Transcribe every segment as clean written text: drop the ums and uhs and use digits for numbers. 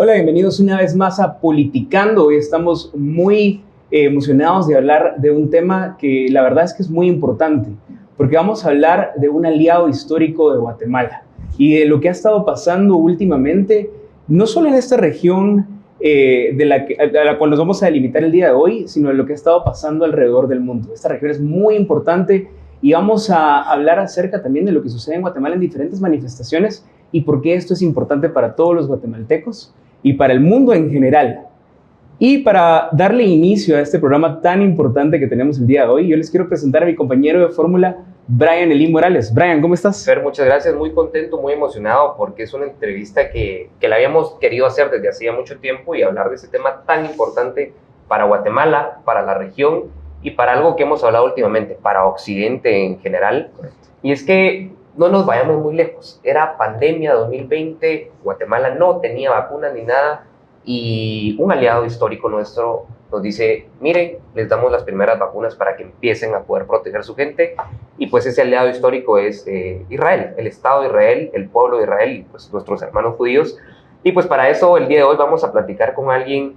Hola, bienvenidos una vez más a Politicando. Hoy estamos muy emocionados de hablar de un tema que la verdad es que es muy importante, porque vamos a hablar de un aliado histórico de Guatemala y de lo que ha estado pasando últimamente, no solo en esta región a la cual nos vamos a delimitar el día de hoy, sino de lo que ha estado pasando alrededor del mundo. Esta región es muy importante y vamos a hablar acerca también de lo que sucede en Guatemala en diferentes manifestaciones y por qué esto es importante para todos los guatemaltecos y para el mundo en general. Y para darle inicio a este programa tan importante que tenemos el día de hoy, yo les quiero presentar a mi compañero de fórmula, Brian Elín Morales. Brian, ¿cómo estás? Fer, muchas gracias, muy contento, muy emocionado, porque es una entrevista que la habíamos querido hacer desde hacía mucho tiempo y hablar de ese tema tan importante para Guatemala, para la región y para algo que hemos hablado últimamente, para Occidente en general. Y es que no nos vayamos muy lejos. Era pandemia 2020, Guatemala no tenía vacuna ni nada, y un aliado histórico nuestro nos dice, miren, les damos las primeras vacunas para que empiecen a poder proteger a su gente, y pues ese aliado histórico es Israel, el Estado de Israel, el pueblo de Israel y pues nuestros hermanos judíos. Y pues para eso el día de hoy vamos a platicar con alguien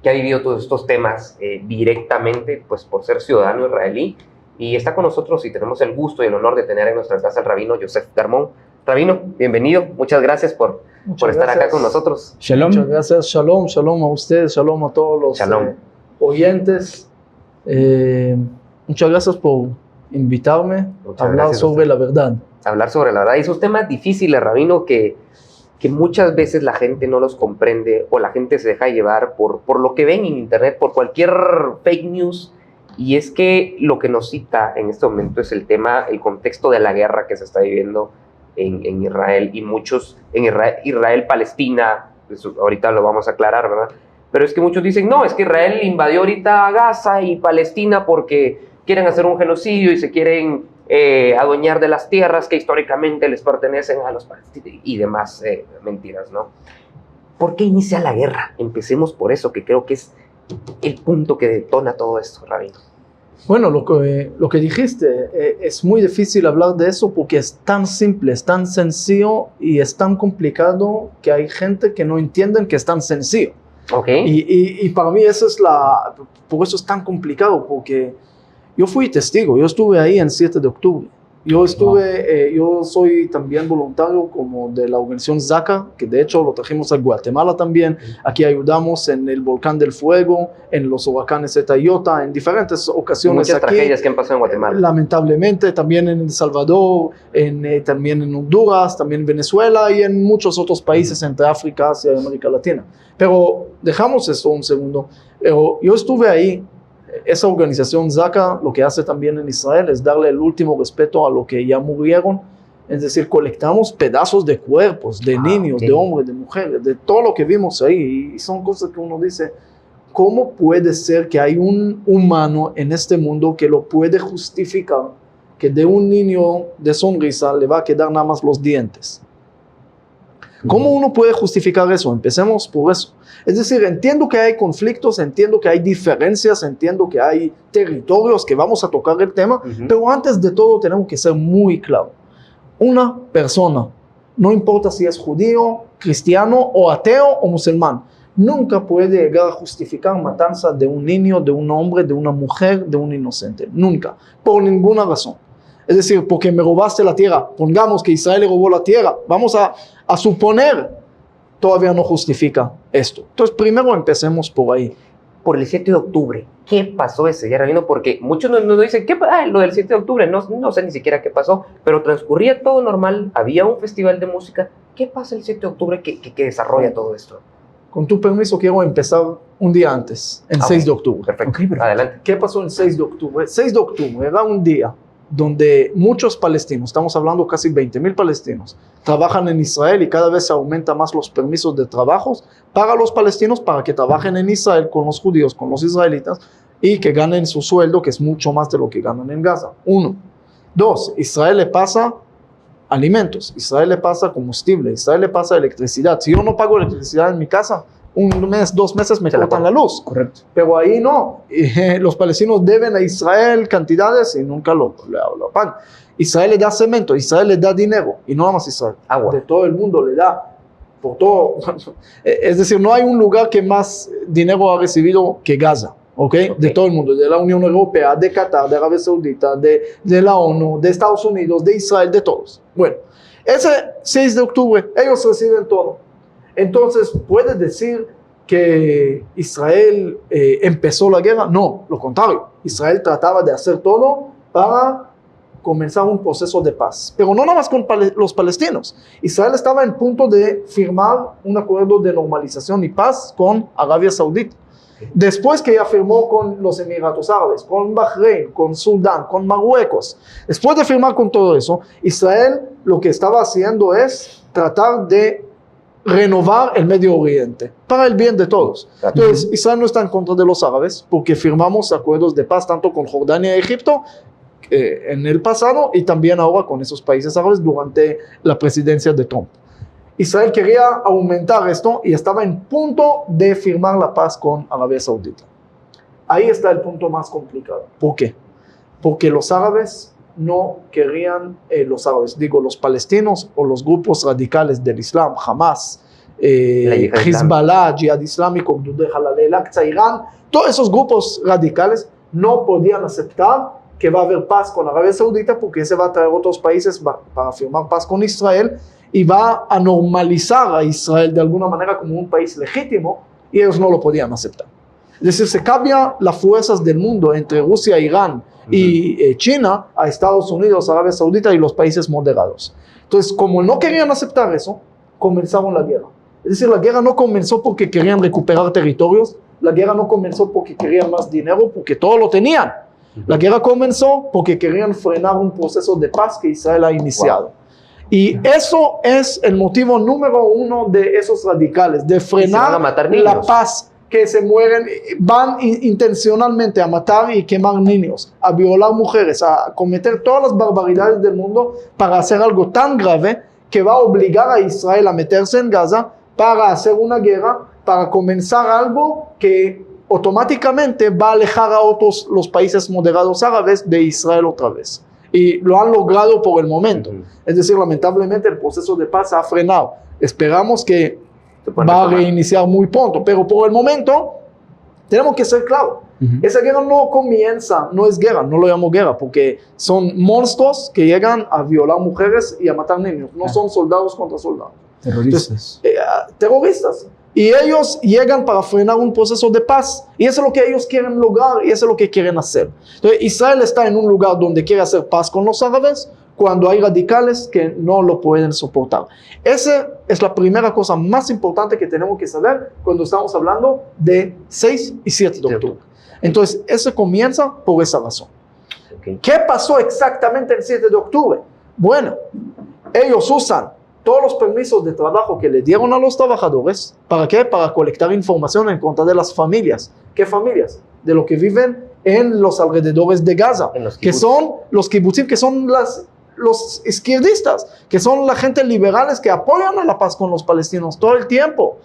que ha vivido todos estos temas directamente, pues por ser ciudadano israelí, y está con nosotros y tenemos el gusto y el honor de tener en nuestra casa al rabino Yosef Darmon. Rabino, bienvenido, muchas gracias por estar acá con nosotros. Shalom. Muchas gracias, shalom, shalom a ustedes, shalom a todos los oyentes. Muchas gracias por invitarme a hablar sobre la verdad. Hablar sobre la verdad, y esos temas difíciles, rabino, que muchas veces la gente no los comprende o la gente se deja llevar por lo que ven en internet, por cualquier fake news. Y es que lo que nos cita en este momento es el tema, el contexto de la guerra que se está viviendo en Israel, y muchos en Israel-Palestina, ahorita lo vamos a aclarar, ¿verdad? Pero es que muchos dicen, no, es que Israel invadió ahorita Gaza y Palestina porque quieren hacer un genocidio y se quieren adueñar de las tierras que históricamente les pertenecen a los palestinos y demás mentiras, ¿no? ¿Por qué inicia la guerra? Empecemos por eso, que creo que es el punto que detona todo esto, rabino. Bueno, lo que dijiste, es muy difícil hablar de eso porque es tan simple, es tan sencillo y es tan complicado que hay gente que no entiende que es tan sencillo. Okay. Y para mí por eso es tan complicado, porque yo fui testigo, yo estuve ahí en 7 de octubre. Yo soy también voluntario como de la organización ZACA, que de hecho lo trajimos a Guatemala también. Aquí ayudamos en el Volcán del Fuego, en los huracanes Eta y Iota, en diferentes ocasiones. Muchas aquí, tragedias que han pasado en Guatemala. Lamentablemente, también en El Salvador, también en Honduras, también en Venezuela y en muchos otros países entre África, Asia y América Latina. Pero dejamos eso un segundo. Yo estuve ahí. Esa organización ZACA lo que hace también en Israel es darle el último respeto a lo que ya murieron, es decir, colectamos pedazos de cuerpos, de niños, de hombres, de mujeres, de todo lo que vimos ahí, y son cosas que uno dice, ¿cómo puede ser que hay un humano en este mundo que lo puede justificar, que de un niño de sonrisa le va a quedar nada más los dientes? ¿Cómo uno puede justificar eso? Empecemos por eso. Es decir, entiendo que hay conflictos, entiendo que hay diferencias, entiendo que hay territorios que vamos a tocar el tema, pero antes de todo tenemos que ser muy claros. Una persona, no importa si es judío, cristiano o ateo o musulmán, nunca puede llegar a justificar matanza de un niño, de un hombre, de una mujer, de un inocente. Nunca, por ninguna razón. Es decir, porque me robaste la tierra, pongamos que Israel le robó la tierra, vamos a suponer, todavía no justifica esto. Entonces, primero empecemos por ahí. Por el 7 de octubre, ¿qué pasó ese día, rabino? Porque muchos nos dicen, lo del 7 de octubre, no sé ni siquiera qué pasó, pero transcurría todo normal, había un festival de música. ¿Qué pasa el 7 de octubre que desarrolla todo esto? Con tu permiso, quiero empezar un día antes, el 6 de octubre. Perfecto, adelante. ¿Qué pasó el 6 de octubre? El 6 de octubre era un día donde muchos palestinos, estamos hablando casi 20,000 palestinos, trabajan en Israel y cada vez se aumenta más los permisos de trabajos para los palestinos para que trabajen en Israel con los judíos, con los israelitas y que ganen su sueldo, que es mucho más de lo que ganan en Gaza. 1. 2. Israel le pasa alimentos, Israel le pasa combustible, Israel le pasa electricidad. Si yo no pago electricidad en mi casa, un mes, 2 meses me cortan la luz. Correcto. Pero ahí no. Los palestinos deben a Israel cantidades y nunca lo pagan. Israel le da cemento, Israel le da dinero, y no nada más Israel. Agua. De todo el mundo le da por todo. Es decir, no hay un lugar que más dinero ha recibido que Gaza, ¿ok? De todo el mundo, de la Unión Europea, de Qatar, de Arabia Saudita, de la ONU, de Estados Unidos, de Israel, de todos. Bueno, ese 6 de octubre ellos reciben todo. Entonces, ¿puedes decir que Israel empezó la guerra? No, lo contrario. Israel trataba de hacer todo para comenzar un proceso de paz. Pero no nada más con los palestinos. Israel estaba en punto de firmar un acuerdo de normalización y paz con Arabia Saudita. Después que ya firmó con los Emiratos Árabes, con Bahrein, con Sudán, con Marruecos, después de firmar con todo eso, Israel lo que estaba haciendo es tratar de renovar el Medio Oriente para el bien de todos. Entonces, Israel no está en contra de los árabes porque firmamos acuerdos de paz tanto con Jordania y Egipto en el pasado y también ahora con esos países árabes durante la presidencia de Trump. Israel quería aumentar esto y estaba en punto de firmar la paz con Arabia Saudita. Ahí está el punto más complicado. ¿Por qué? Porque los árabes no querían, los palestinos o los grupos radicales del Islam, Hamas, Hezbollah, Jihad Islámico, Halal al-Aqsa, Irán, todos esos grupos radicales no podían aceptar que va a haber paz con Arabia Saudita porque ese va a traer otros países para firmar paz con Israel y va a normalizar a Israel de alguna manera como un país legítimo y ellos no lo podían aceptar. Es decir, se cambian las fuerzas del mundo entre Rusia, Irán y China a Estados Unidos, Arabia Saudita y los países moderados. Entonces, como no querían aceptar eso, comenzaron la guerra. Es decir, la guerra no comenzó porque querían recuperar territorios, la guerra no comenzó porque querían más dinero, porque todo lo tenían. La guerra comenzó porque querían frenar un proceso de paz que Israel ha iniciado. Wow. Y eso es el motivo número uno de esos radicales, de frenar la paz, que se mueren, van intencionalmente a matar y quemar niños, a violar mujeres, a cometer todas las barbaridades del mundo para hacer algo tan grave que va a obligar a Israel a meterse en Gaza para hacer una guerra, para comenzar algo que automáticamente va a alejar a otros los países moderados árabes de Israel otra vez. Y lo han logrado por el momento. Es decir, lamentablemente el proceso de paz ha frenado. Esperamos que va a reiniciar muy pronto, pero por el momento tenemos que ser claros. Esa guerra no comienza, no es guerra, no lo llamo guerra, porque son monstruos que llegan a violar mujeres y a matar niños. No son soldados contra soldados. Terroristas. Entonces, terroristas. Y ellos llegan para frenar un proceso de paz. Y eso es lo que ellos quieren lograr y eso es lo que quieren hacer. Entonces, Israel está en un lugar donde quiere hacer paz con los árabes cuando hay radicales que no lo pueden soportar. Esa es la primera cosa más importante que tenemos que saber cuando estamos hablando de 6 y 7 de octubre. Entonces, eso comienza por esa razón. ¿Qué pasó exactamente el 7 de octubre? Bueno, ellos usan todos los permisos de trabajo que le dieron a los trabajadores. ¿Para qué? Para colectar información en contra de las familias. ¿Qué familias? De los que viven en los alrededores de Gaza, que son los kibutzim, que son los izquierdistas, que son la gente liberales que apoyan a la paz con los palestinos todo el tiempo.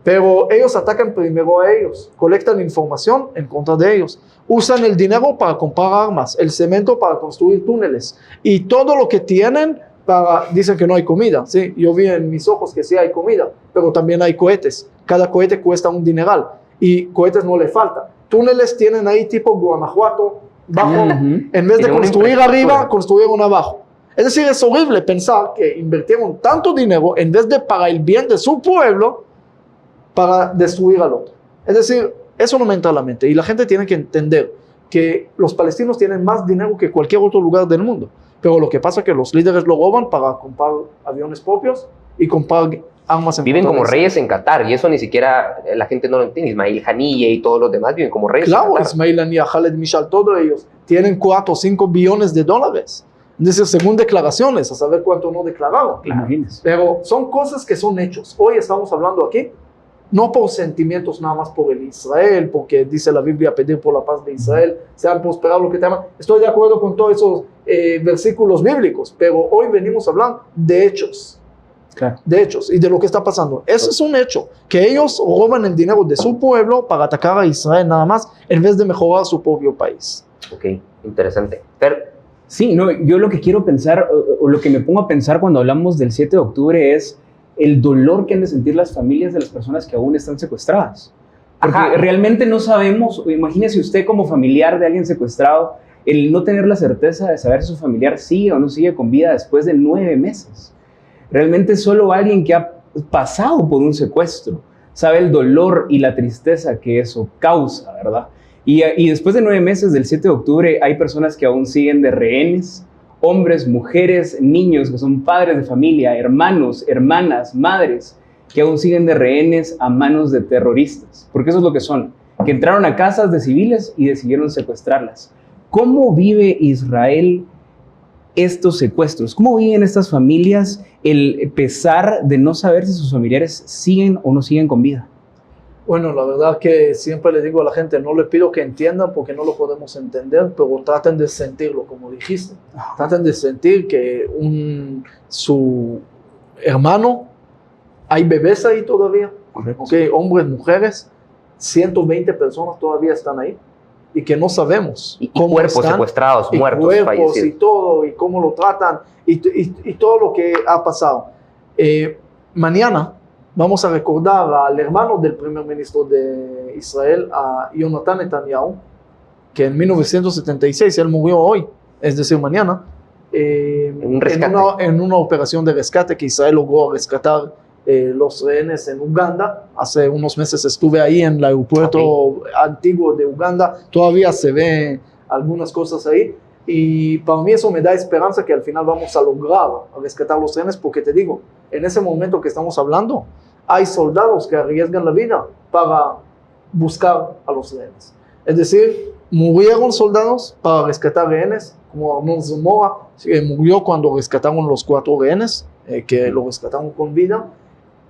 Pero ellos atacan primero a ellos, colectan información en contra de ellos, usan el dinero para comprar armas, el cemento para construir túneles y todo lo que tienen dicen que no hay comida, ¿sí? Yo vi en mis ojos que sí hay comida, pero también hay cohetes. Cada cohete cuesta un dineral y cohetes no le falta. Túneles tienen ahí tipo Guanajuato, bajo, en vez de construir arriba, construyeron abajo. Es decir, es horrible pensar que invirtieron tanto dinero en vez de para el bien de su pueblo, para destruir al otro. Es decir, eso no me entra a la mente y la gente tiene que entender que los palestinos tienen más dinero que cualquier otro lugar del mundo. Pero lo que pasa es que los líderes lo roban para comprar aviones propios y comprar armas en Viven como reyes en Qatar y eso ni siquiera la gente no lo entiende. Ismail Haniyeh y todos los demás viven como reyes en Qatar. Claro, Ismail Haniyeh, Khaled Mishal, todos ellos tienen 4 o 5 billones de dólares. Es decir, según declaraciones, a saber cuánto no declararon. Imagínense. Pero son cosas que son hechos. Hoy estamos hablando aquí, no por sentimientos nada más por el Israel, porque dice la Biblia pedir por la paz de Israel, sean prosperados lo que teman. Estoy de acuerdo con todos esos versículos bíblicos, pero hoy venimos a hablar de hechos. Claro. De hechos y de lo que está pasando. Eso es un hecho, que ellos roban el dinero de su pueblo para atacar a Israel nada más, en vez de mejorar su propio país. Ok, interesante. Pero sí, no, yo lo que quiero pensar, o lo que me pongo a pensar cuando hablamos del 7 de octubre es el dolor que han de sentir las familias de las personas que aún están secuestradas. Porque Ajá. realmente no sabemos, imagínese usted como familiar de alguien secuestrado, el no tener la certeza de saber si su familiar sigue o no sigue con vida después de 9 meses. Realmente solo alguien que ha pasado por un secuestro sabe el dolor y la tristeza que eso causa, ¿verdad? Y después de 9 meses del 7 de octubre hay personas que aún siguen de rehenes, hombres, mujeres, niños que son padres de familia, hermanos, hermanas, madres, que aún siguen de rehenes a manos de terroristas, porque eso es lo que son, que entraron a casas de civiles y decidieron secuestrarlas. ¿Cómo vive Israel estos secuestros? ¿Cómo viven estas familias el pesar de no saber si sus familiares siguen o no siguen con vida? Bueno, la verdad que siempre le digo a la gente, no le pido que entiendan porque no lo podemos entender, pero traten de sentirlo, como dijiste. Traten de sentir que su hermano, hay bebés ahí todavía, okay, hombres, mujeres, 120 personas todavía están ahí y que no sabemos Y cómo cuerpos están, secuestrados, y muertos, cuerpos fallecidos. y todo, y cómo lo tratan y todo lo que ha pasado. Mañana vamos a recordar al hermano del primer ministro de Israel, a Jonathan Netanyahu, que en 1976, él murió hoy, es decir, mañana, en una operación de rescate que Israel logró rescatar los rehenes en Uganda. Hace unos meses estuve ahí en el aeropuerto antiguo de Uganda, todavía se ven algunas cosas ahí, y para mí eso me da esperanza que al final vamos a lograr rescatar los rehenes, porque te digo, en ese momento que estamos hablando, hay soldados que arriesgan la vida para buscar a los rehenes. Es decir, murieron soldados para rescatar rehenes, como Arnold Zamora, murió cuando rescataron los 4 rehenes, que lo rescataron con vida.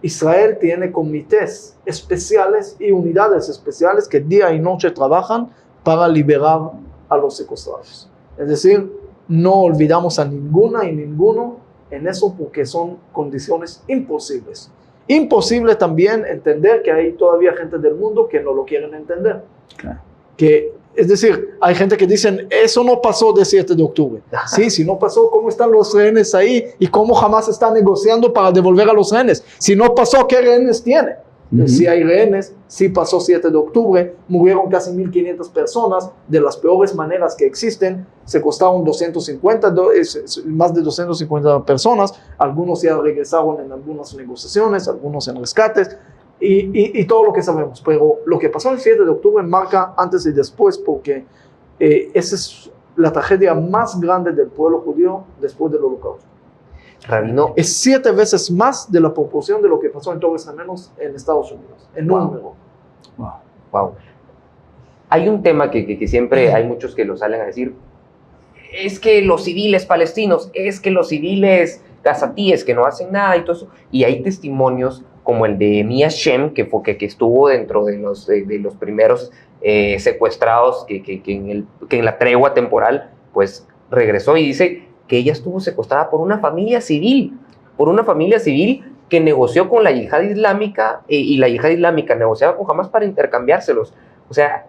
Israel tiene comités especiales y unidades especiales que día y noche trabajan para liberar a los secuestrados. Es decir, no olvidamos a ninguna y ninguno en eso, porque son condiciones imposibles. Imposible también entender que hay todavía gente del mundo que no lo quieren entender. Claro. Es decir, hay gente que dicen, eso no pasó del 7 de octubre. Sí, si no pasó, ¿cómo están los rehenes ahí? ¿Y cómo jamás está negociando para devolver a los rehenes? Si no pasó, ¿qué rehenes tiene? Si hay rehenes, sí pasó 7 de octubre, murieron casi 1.500 personas de las peores maneras que existen, secuestraron más de 250 personas, algunos ya regresaron en algunas negociaciones, algunos en rescates, y todo lo que sabemos. Pero lo que pasó el 7 de octubre marca antes y después, porque esa es la tragedia más grande del pueblo judío después del Holocausto. Rabino, Es 7 veces más de la proporción de lo que pasó en Torres Gemelas en Estados Unidos, en número. wow. Hay un tema que siempre hay muchos que lo salen a decir, es que los civiles palestinos, es que los civiles gazatíes que no hacen nada y todo eso, y hay testimonios como el de Mia Shem, que estuvo dentro de los primeros secuestrados que en la tregua temporal pues regresó, y dice que ella estuvo secuestrada por una familia civil que negoció con la yihad islámica, y la yihad islámica negociaba con Hamas para intercambiárselos. O sea,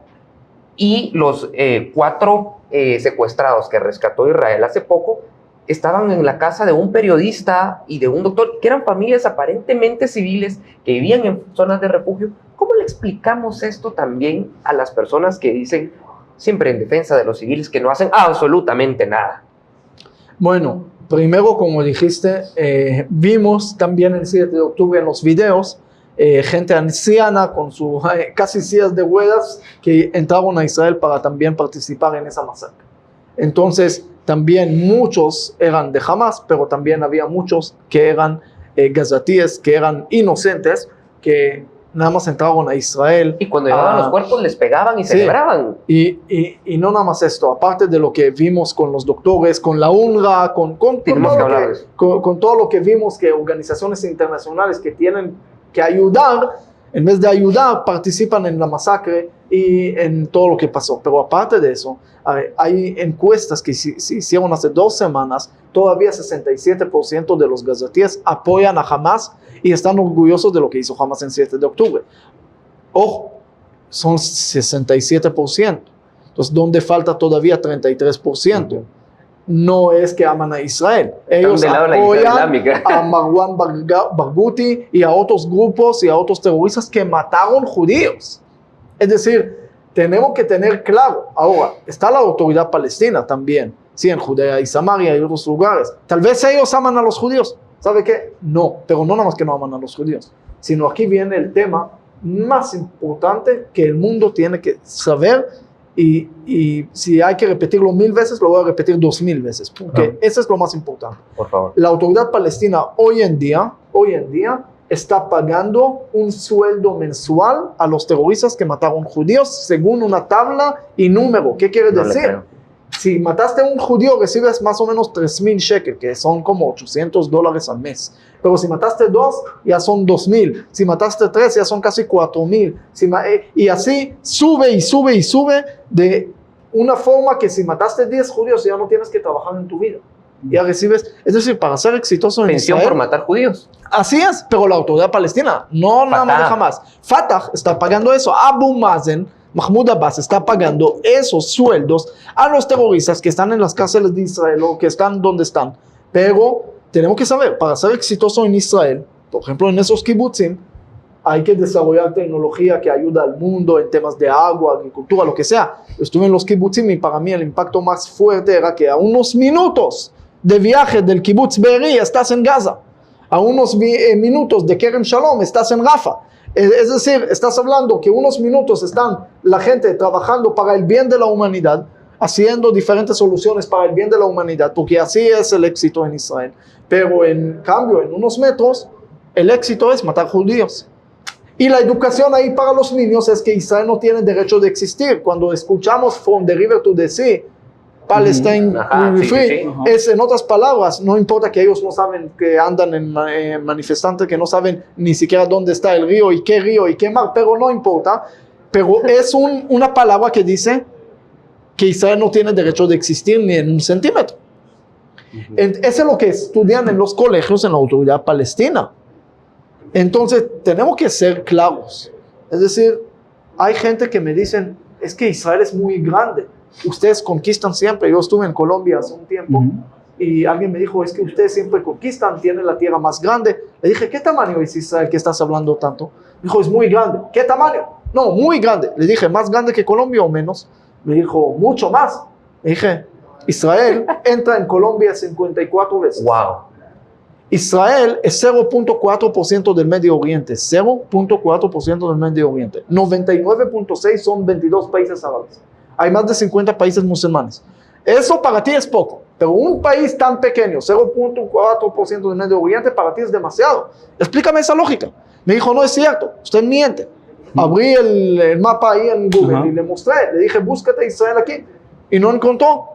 y los 4 secuestrados que rescató Israel hace poco estaban en la casa de un periodista y de un doctor, que eran familias aparentemente civiles que vivían en zonas de refugio. ¿Cómo le explicamos esto también a las personas que dicen, siempre en defensa de los civiles, que no hacen absolutamente nada? Bueno, primero, como dijiste, vimos también el 7 de octubre en los videos gente anciana con sus casi sillas de ruedas que entraron a Israel para también participar en esa masacre. Entonces, también muchos eran de Hamas, pero también había muchos que eran gazatíes, que eran inocentes, que nada más entraron a Israel. Y cuando llevaban los cuerpos les pegaban y sí, celebraban. Y no nada más esto, aparte de lo que vimos con los doctores, con la UNRWA, con todo lo que vimos, que organizaciones internacionales que tienen que ayudar, en vez de ayudar, participan en la masacre y en todo lo que pasó. Pero aparte de eso, hay encuestas que se hicieron hace 2 semanas, todavía 67% de los gazatíes apoyan a Hamas y están orgullosos de lo que hizo Hamas en 7 de octubre. Ojo, son 67%. Entonces, ¿dónde falta todavía 33%? no es que aman a Israel. Ellos del lado de la apoyan Islámica. a Marwan Barghouti y a otros grupos y a otros terroristas que mataron judíos. Es decir, tenemos que tener claro. Ahora, está la autoridad palestina también. Sí, en Judea y Samaria y otros lugares. Tal vez ellos aman a los judíos. ¿Sabe qué? No, pero no nada más que no aman a los judíos. Sino aquí viene el tema más importante que el mundo tiene que saber. Y si hay que repetirlo 1000 veces, lo voy a repetir 2000 veces. Porque eso es lo más importante. Por favor. La autoridad palestina hoy en día está pagando un sueldo mensual a los terroristas que mataron judíos según una tabla y número. ¿Qué quiere decir? Si mataste a un judío, recibes más o menos 3,000 shekels, que son como $800 al mes. Pero si mataste 2, ya son 2,000. Si mataste 3, ya son casi 4,000. Y así sube y sube y sube de una forma que si mataste 10 judíos, ya no tienes que trabajar en tu vida. Ya recibes, es decir, para ser exitoso en pensión Israel, por matar judíos. Así es, pero la autoridad palestina, no, nada más deja más. Fatah está pagando eso. Abu Mazen, Mahmoud Abbas está pagando esos sueldos a los terroristas que están en las cárceles de Israel o que están donde están. Pero tenemos que saber, para ser exitoso en Israel, por ejemplo en esos kibbutzim, hay que desarrollar tecnología que ayuda al mundo en temas de agua, agricultura, lo que sea. Estuve en los kibbutzim y para mí el impacto más fuerte era que a unos minutos de viaje del kibbutz Be'eri estás en Gaza. A unos minutos de Kerem Shalom estás en Rafah. Es decir, estás hablando que unos minutos están la gente trabajando para el bien de la humanidad, haciendo diferentes soluciones para el bien de la humanidad, porque así es el éxito en Israel. Pero en cambio, en unos metros, el éxito es matar judíos. Y la educación ahí para los niños es que Israel no tiene derecho de existir. Cuando escuchamos From the River to the Sea, Palestine will be free, es en otras palabras, no importa que ellos no saben que andan en manifestantes, que no saben ni siquiera dónde está el río y qué mar, pero no importa, pero es una palabra que dice que Israel no tiene derecho de existir ni en un centímetro. Eso es lo que estudian en los colegios en la autoridad palestina. Entonces tenemos que ser claros, es decir, hay gente que me dicen, es que Israel es muy grande. Ustedes conquistan siempre. Yo estuve en Colombia hace un tiempo y alguien me dijo, es que ustedes siempre conquistan, tienen la tierra más grande. Le dije, ¿qué tamaño es Israel que estás hablando tanto? Me dijo, es muy grande. ¿Qué tamaño? No, muy grande. Le dije, ¿más grande que Colombia o menos? Me dijo, mucho más. Le dije, Israel entra en Colombia 54 veces. Wow. Israel es 0.4% del Medio Oriente, 0.4% del Medio Oriente. 99.6 son 22 países árabes. Hay más de 50 países musulmanes. Eso para ti es poco, pero un país tan pequeño, 0.4% del Medio Oriente, para ti es demasiado. Explícame esa lógica. Me dijo, no es cierto, usted miente. Abrí el mapa ahí en Google y le mostré, le dije, búscate Israel aquí, y no encontró.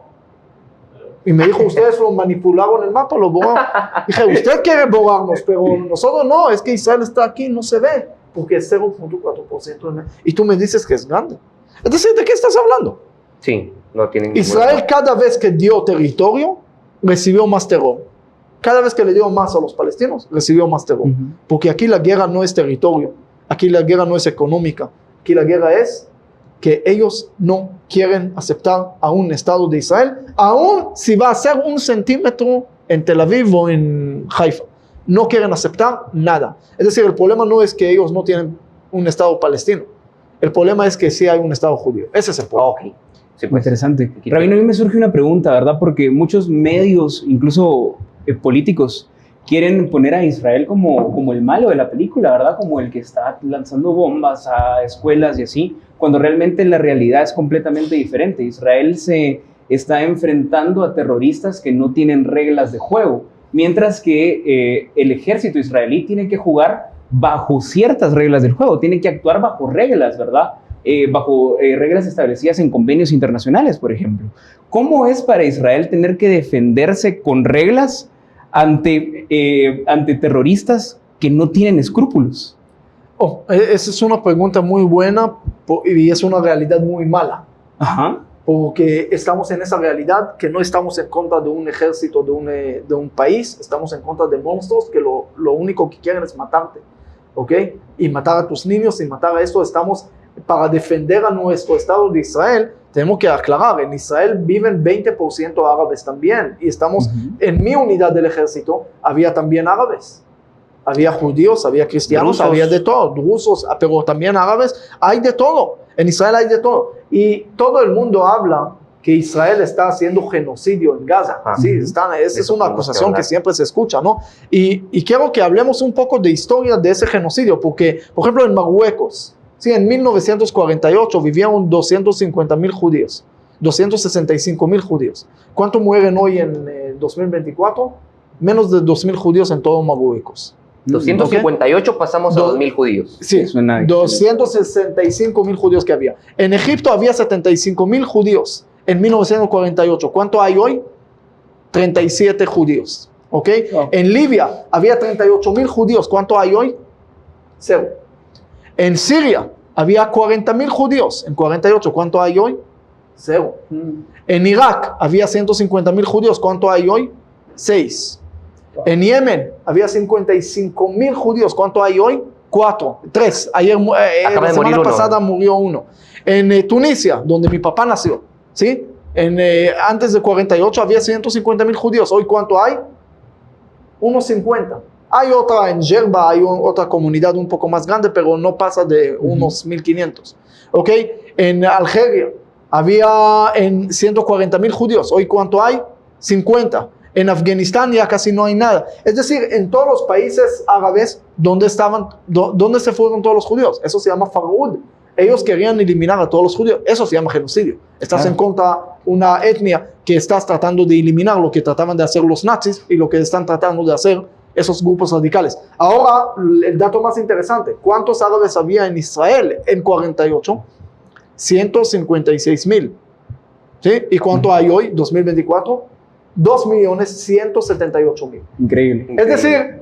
Y me dijo, ustedes lo manipularon el mapa, lo borraron. Dije, usted quiere borrarnos, pero nosotros no, es que Israel está aquí, no se ve, porque es 0.4%. Y tú me dices que es grande. Es decir, ¿de qué estás hablando? Sí, no tienen Israel cada vez que dio territorio, recibió más terror. Cada vez que le dio más a los palestinos, recibió más terror. Porque aquí la guerra no es territorio, aquí la guerra no es económica, aquí la guerra es que ellos no quieren aceptar a un Estado de Israel, aun si va a ser 1 centímetro en Tel Aviv o en Haifa. No quieren aceptar nada. Es decir, el problema no es que ellos no tienen un Estado palestino. El problema es que sí hay un Estado judío. Ese es el problema. Okay. Sí, pues. Interesante. Rabino, a mí me surge una pregunta, ¿verdad? Porque muchos medios, incluso políticos, quieren poner a Israel como el malo de la película, ¿verdad? Como el que está lanzando bombas a escuelas y así, cuando realmente la realidad es completamente diferente. Israel se está enfrentando a terroristas que no tienen reglas de juego, mientras que el ejército israelí tiene que jugar bajo ciertas reglas del juego, tiene que actuar bajo reglas, ¿verdad? Bajo reglas establecidas en convenios internacionales, por ejemplo. ¿Cómo es para Israel tener que defenderse con reglas ante terroristas que no tienen escrúpulos? Esa es una pregunta muy buena y es una realidad muy mala. Ajá. Porque estamos en esa realidad que no estamos en contra de un ejército de un país, estamos en contra de monstruos que lo único que quieren es matarte, ¿ok? Y matar a tus niños y matar a esto, estamos para defender a nuestro Estado de Israel, tenemos que aclarar, en Israel viven 20% árabes también, y estamos, en mi unidad del ejército, había también árabes. Había judíos, había cristianos, drusos. había de todo, rusos, pero también árabes, hay de todo, en Israel hay de todo. Y todo el mundo habla que Israel está haciendo genocidio en Gaza. Sí, esa es una acusación que siempre se escucha, ¿no? Y quiero que hablemos un poco de historia de ese genocidio, porque, por ejemplo, en Marruecos, sí, en 1948 vivían 250,000 judíos, 265,000 judíos. ¿Cuánto mueren hoy en 2024? Menos de 2,000 judíos en todo Marruecos. 258 pasamos a 2,000 judíos. Sí, 265,000 judíos que había. En Egipto había 75,000 judíos en 1948. ¿Cuánto hay hoy? 37 judíos. ¿Ok? Oh. En Libia había 38,000 judíos. ¿Cuánto hay hoy? 0. En Siria había 40,000 judíos. En 48, ¿cuánto hay hoy? 0. En Irak había 150,000 judíos. ¿Cuánto hay hoy? 6. En Yemen había 55,000 judíos. ¿Cuánto hay hoy? 4. 3. Ayer, la semana pasada murió uno. En Tunisia, donde mi papá nació, ¿sí? Antes de 48 había 150,000 judíos. ¿Hoy cuánto hay? Unos 50. Hay otra en Jerba, hay otra comunidad un poco más grande, pero no pasa de unos 1,500. ¿Ok? En Algeria había 140,000 judíos. ¿Hoy cuánto hay? 50. En Afganistán ya casi no hay nada. Es decir, en todos los países árabes, ¿dónde se fueron todos los judíos? Eso se llama Farhud. Ellos querían eliminar a todos los judíos. Eso se llama genocidio. Estás en contra de una etnia que estás tratando de eliminar, lo que trataban de hacer los nazis y lo que están tratando de hacer esos grupos radicales. Ahora, el dato más interesante. ¿Cuántos árabes había en Israel en 48? 156,000. ¿Sí? ¿Y cuánto hay hoy, 2024? 2,178,000. Increíble. Es decir,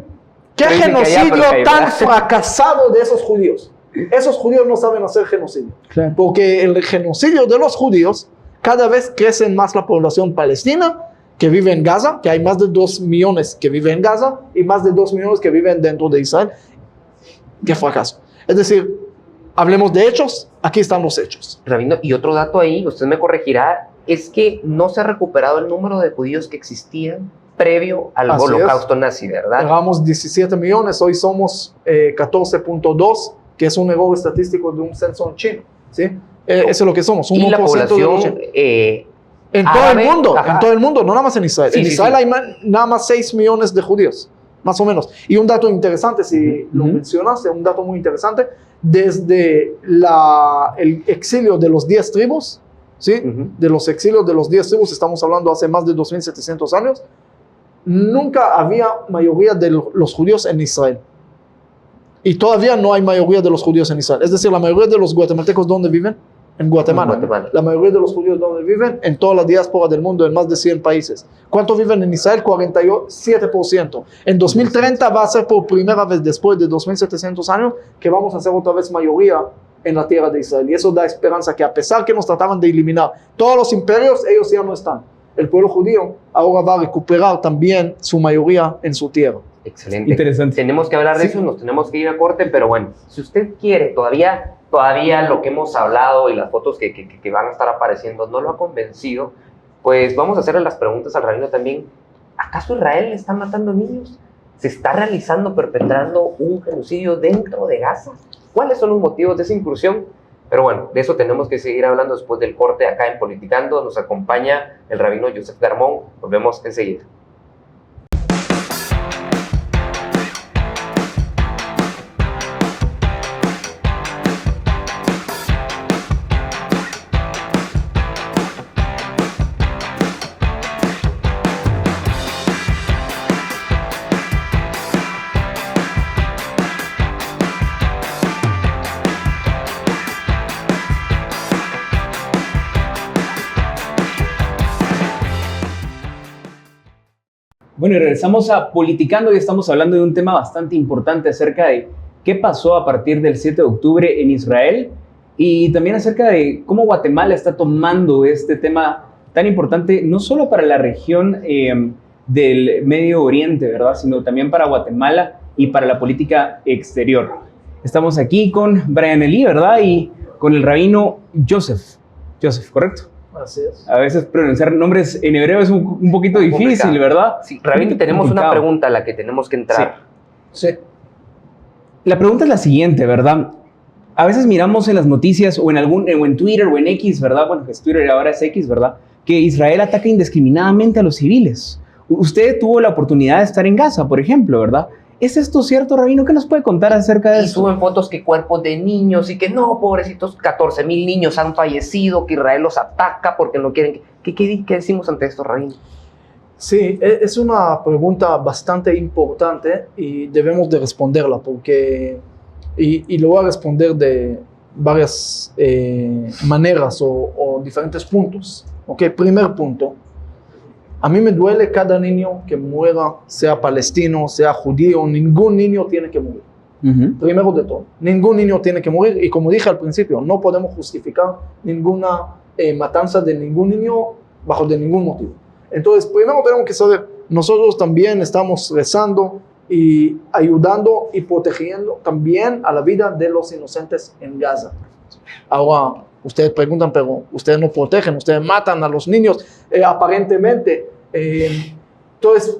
¿qué genocidio tan fracasado de esos judíos? Esos judíos no saben hacer genocidio. Claro. Porque el genocidio de los judíos, cada vez crece más la población palestina que vive en Gaza, que hay más de 2 millones que viven en Gaza y más de 2 millones que viven dentro de Israel. ¡Qué fracaso! Es decir, hablemos de hechos, aquí están los hechos. Rabino, y otro dato ahí, usted me corregirá, es que no se ha recuperado el número de judíos que existían previo al holocausto nazi, ¿verdad? Éramos 17 millones, hoy somos 14.2, que es un error estadístico de un censo chino, ¿sí? Eso es lo que somos, 1% y la población en todo el mundo, en todo el mundo, no nada más en Israel. En Israel hay nada más 6 millones de judíos, más o menos. Y un dato interesante, si lo mencionaste, un dato muy interesante, desde el exilio de los 10 tribus, ¿sí? De los exilios de los 10 tribus, estamos hablando hace más de 2,700 años, nunca había mayoría de los judíos en Israel. Y todavía no hay mayoría de los judíos en Israel. Es decir, la mayoría de los guatemaltecos, ¿dónde viven? En Guatemala. La mayoría de los judíos, ¿dónde viven? En toda la diáspora del mundo, en más de 100 países. ¿Cuántos viven en Israel? 47%. En 2030 va a ser por primera vez, después de 2,700 años, que vamos a ser otra vez mayoría en la tierra de Israel. Y eso da esperanza que a pesar que nos trataban de eliminar todos los imperios, ellos ya no están. El pueblo judío ahora va a recuperar también su mayoría en su tierra. Excelente. Interesante. Tenemos que hablar de eso, nos tenemos que ir a corte, pero bueno, si usted quiere, todavía lo que hemos hablado y las fotos que van a estar apareciendo no lo ha convencido, pues vamos a hacerle las preguntas al rabino también. ¿Acaso Israel está matando niños? ¿Se está perpetrando un genocidio dentro de Gaza? ¿Cuáles son los motivos de esa incursión? Pero bueno, de eso tenemos que seguir hablando después del corte acá en Politicando. Nos acompaña el rabino Yosef Garmón. Volvemos enseguida. Bueno, y regresamos a Politicando y estamos hablando de un tema bastante importante acerca de qué pasó a partir del 7 de octubre en Israel y también acerca de cómo Guatemala está tomando este tema tan importante, no solo para la región del Medio Oriente, ¿verdad?, sino también para Guatemala y para la política exterior. Estamos aquí con Brian Eli, ¿verdad? Y con el rabino Joseph. Joseph, ¿correcto? Así es. A veces pronunciar nombres en hebreo es un poquito difícil, complicado. ¿verdad? Sí, Rabino, tenemos una pregunta a la que tenemos que entrar. Sí. La pregunta es la siguiente, ¿verdad? A veces miramos en las noticias o en Twitter o en X, ¿verdad? Bueno, que es Twitter y ahora es X, ¿verdad? Que Israel ataca indiscriminadamente a los civiles. Usted tuvo la oportunidad de estar en Gaza, por ejemplo, ¿verdad? ¿Es esto cierto, rabino? ¿Qué nos puede contar acerca de Y eso? suben fotos que cuerpos de niños y que no, pobrecitos, 14,000 niños han fallecido, que Israel los ataca porque no quieren. ¿Qué decimos ante esto, rabino? Sí, es una pregunta bastante importante y debemos de responderla porque, y lo voy a responder de varias maneras o diferentes puntos. Ok, primer punto. A mí me duele cada niño que muera, sea palestino, sea judío, ningún niño tiene que morir. Primero de todo, ningún niño tiene que morir y como dije al principio, no podemos justificar ninguna matanza de ningún niño bajo de ningún motivo. Entonces, primero tenemos que saber, nosotros también estamos rezando y ayudando y protegiendo también a la vida de los inocentes en Gaza. Ahora, ustedes preguntan, pero ustedes no protegen, ustedes matan a los niños, aparentemente. Entonces,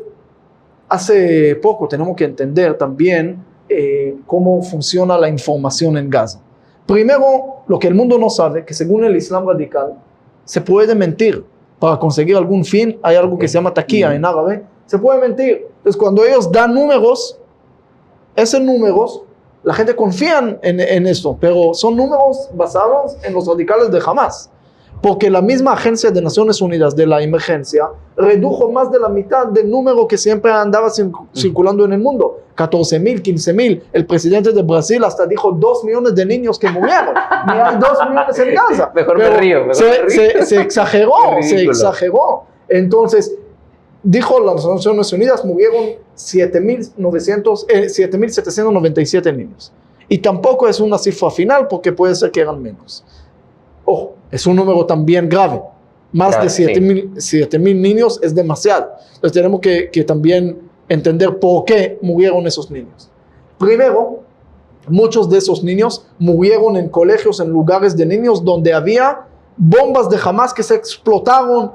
hace poco tenemos que entender también cómo funciona la información en Gaza. Primero, lo que el mundo no sabe, que según el Islam radical, se puede mentir para conseguir algún fin. Hay algo que se llama taquilla en árabe, se puede mentir. Entonces, cuando ellos dan números, esos números, la gente confía en esto, pero son números basados en los radicales de Hamas. Porque la misma Agencia de Naciones Unidas de la Emergencia redujo más de la mitad del número que siempre andaba circulando en el mundo. 14,000, 15,000. El presidente de Brasil hasta dijo 2 millones de niños que murieron. Ni hay 2 millones en Gaza. Mejor me río. Se exageró. Entonces, dijo las Naciones Unidas, murieron 7,797 niños. Y tampoco es una cifra final porque puede ser que eran menos. Ojo, es un número también grave. Más de 7,000 niños es demasiado. Entonces tenemos que también entender por qué murieron esos niños. Primero, muchos de esos niños murieron en colegios, en lugares de niños donde había bombas de Hamas que se explotaron,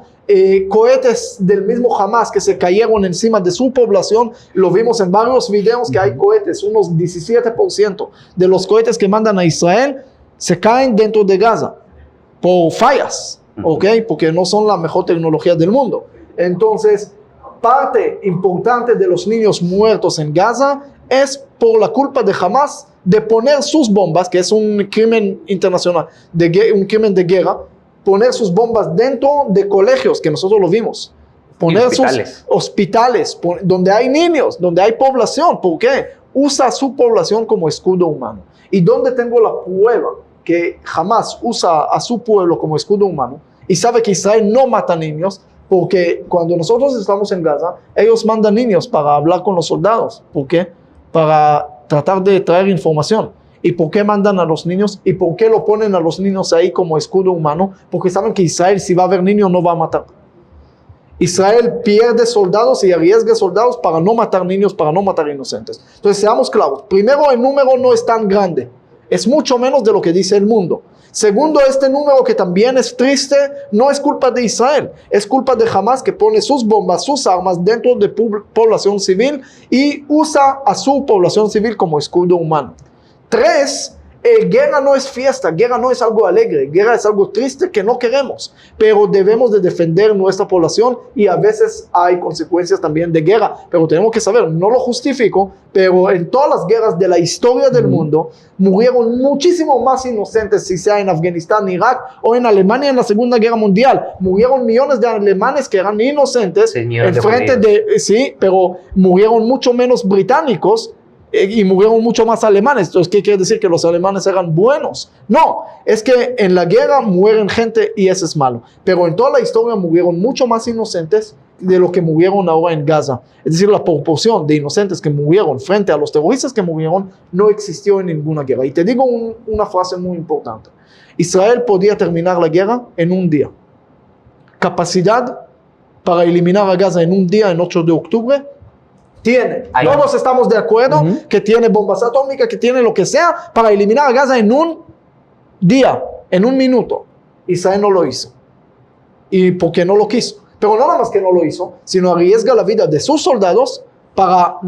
cohetes del mismo Hamas que se cayeron encima de su población. Lo vimos en varios videos que hay cohetes, unos 17% de los cohetes que mandan a Israel se caen dentro de Gaza por fallas, ¿ok? Porque no son la mejor tecnología del mundo. Entonces, parte importante de los niños muertos en Gaza es por la culpa de Hamas de poner sus bombas, que es un crimen internacional, un crimen de guerra, poner sus bombas dentro de colegios, que nosotros lo vimos. Poner sus hospitales, donde hay niños, donde hay población. ¿Por qué? Usa su población como escudo humano. ¿Y dónde tengo la prueba que Hamas usa a su pueblo como escudo humano y sabe que Israel no mata niños? Porque cuando nosotros estamos en Gaza, ellos mandan niños para hablar con los soldados. ¿Por qué? Para tratar de traer información. ¿Y por qué mandan a los niños? ¿Y por qué lo ponen a los niños ahí como escudo humano? Porque saben que Israel, si va a haber niños, no va a matar. Israel pierde soldados y arriesga soldados para no matar niños, para no matar inocentes. Entonces, seamos claros. Primero, el número no es tan grande. Es mucho menos de lo que dice el mundo. Segundo, este número que también es triste, no es culpa de Israel. Es culpa de Hamas que pone sus bombas, sus armas dentro de población civil y usa a su población civil como escudo humano. 3, guerra no es fiesta, guerra no es algo alegre, guerra es algo triste que no queremos, pero debemos de defender nuestra población y a veces hay consecuencias también de guerra, pero tenemos que saber, no lo justifico, pero en todas las guerras de la historia del mundo murieron muchísimo más inocentes, si sea en Afganistán, Irak o en Alemania en la Segunda Guerra Mundial. Murieron millones de alemanes que eran inocentes en frente de, sí, pero murieron mucho menos británicos y murieron mucho más alemanes. Entonces, ¿qué quiere decir? ¿Que los alemanes eran buenos? No, es que en la guerra mueren gente y eso es malo. Pero en toda la historia murieron mucho más inocentes de lo que murieron ahora en Gaza. Es decir, la proporción de inocentes que murieron frente a los terroristas que murieron no existió en ninguna guerra. Y te digo una frase muy importante. Israel podía terminar la guerra en un día. Capacidad para eliminar a Gaza en un día, en 8 de octubre, tiene. Todos estamos de acuerdo que tiene bombas atómicas, que tiene lo que sea para eliminar a Gaza en un día, en un minuto, Israel no lo hizo. ¿Y por qué no lo quiso? Pero no nada más que no lo hizo, sino arriesga la vida de sus soldados para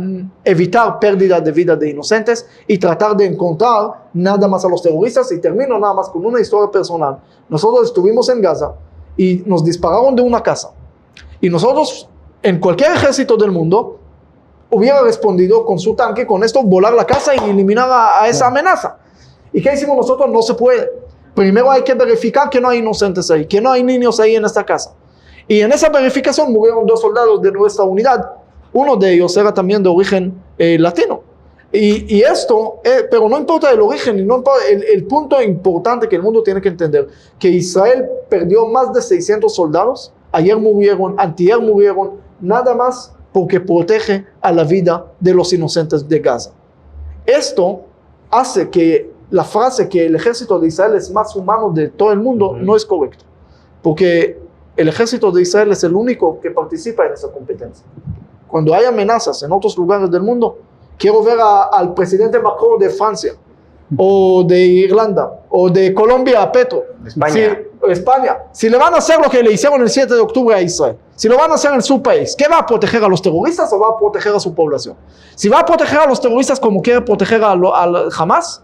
evitar pérdida de vida de inocentes y tratar de encontrar nada más a los terroristas. Y termino nada más con una historia personal. Nosotros estuvimos en Gaza y nos dispararon de una casa. Y nosotros, en cualquier ejército del mundo, hubiera respondido con su tanque, con esto, volar la casa y eliminar a esa amenaza. ¿Y qué hicimos nosotros? No se puede. Primero hay que verificar que no hay inocentes ahí, que no hay niños ahí en esta casa. Y en esa verificación murieron 2 soldados de nuestra unidad. Uno de ellos era también de origen latino. Y esto, pero no importa el origen, no importa el punto importante que el mundo tiene que entender, que Israel perdió más de 600 soldados, ayer murieron, antier murieron, nada más porque protege a la vida de los inocentes de Gaza. Esto hace que la frase que el ejército de Israel es más humano de todo el mundo no es correcto, porque el ejército de Israel es el único que participa en esa competencia. Cuando hay amenazas en otros lugares del mundo, quiero ver al presidente Macron de Francia, o de Irlanda, o de Colombia a Petro, España. Si le van a hacer lo que le hicieron el 7 de octubre a Israel, si lo van a hacer en su país, ¿qué va a proteger a los terroristas o va a proteger a su población? Si va a proteger a los terroristas como quiere proteger al Hamas,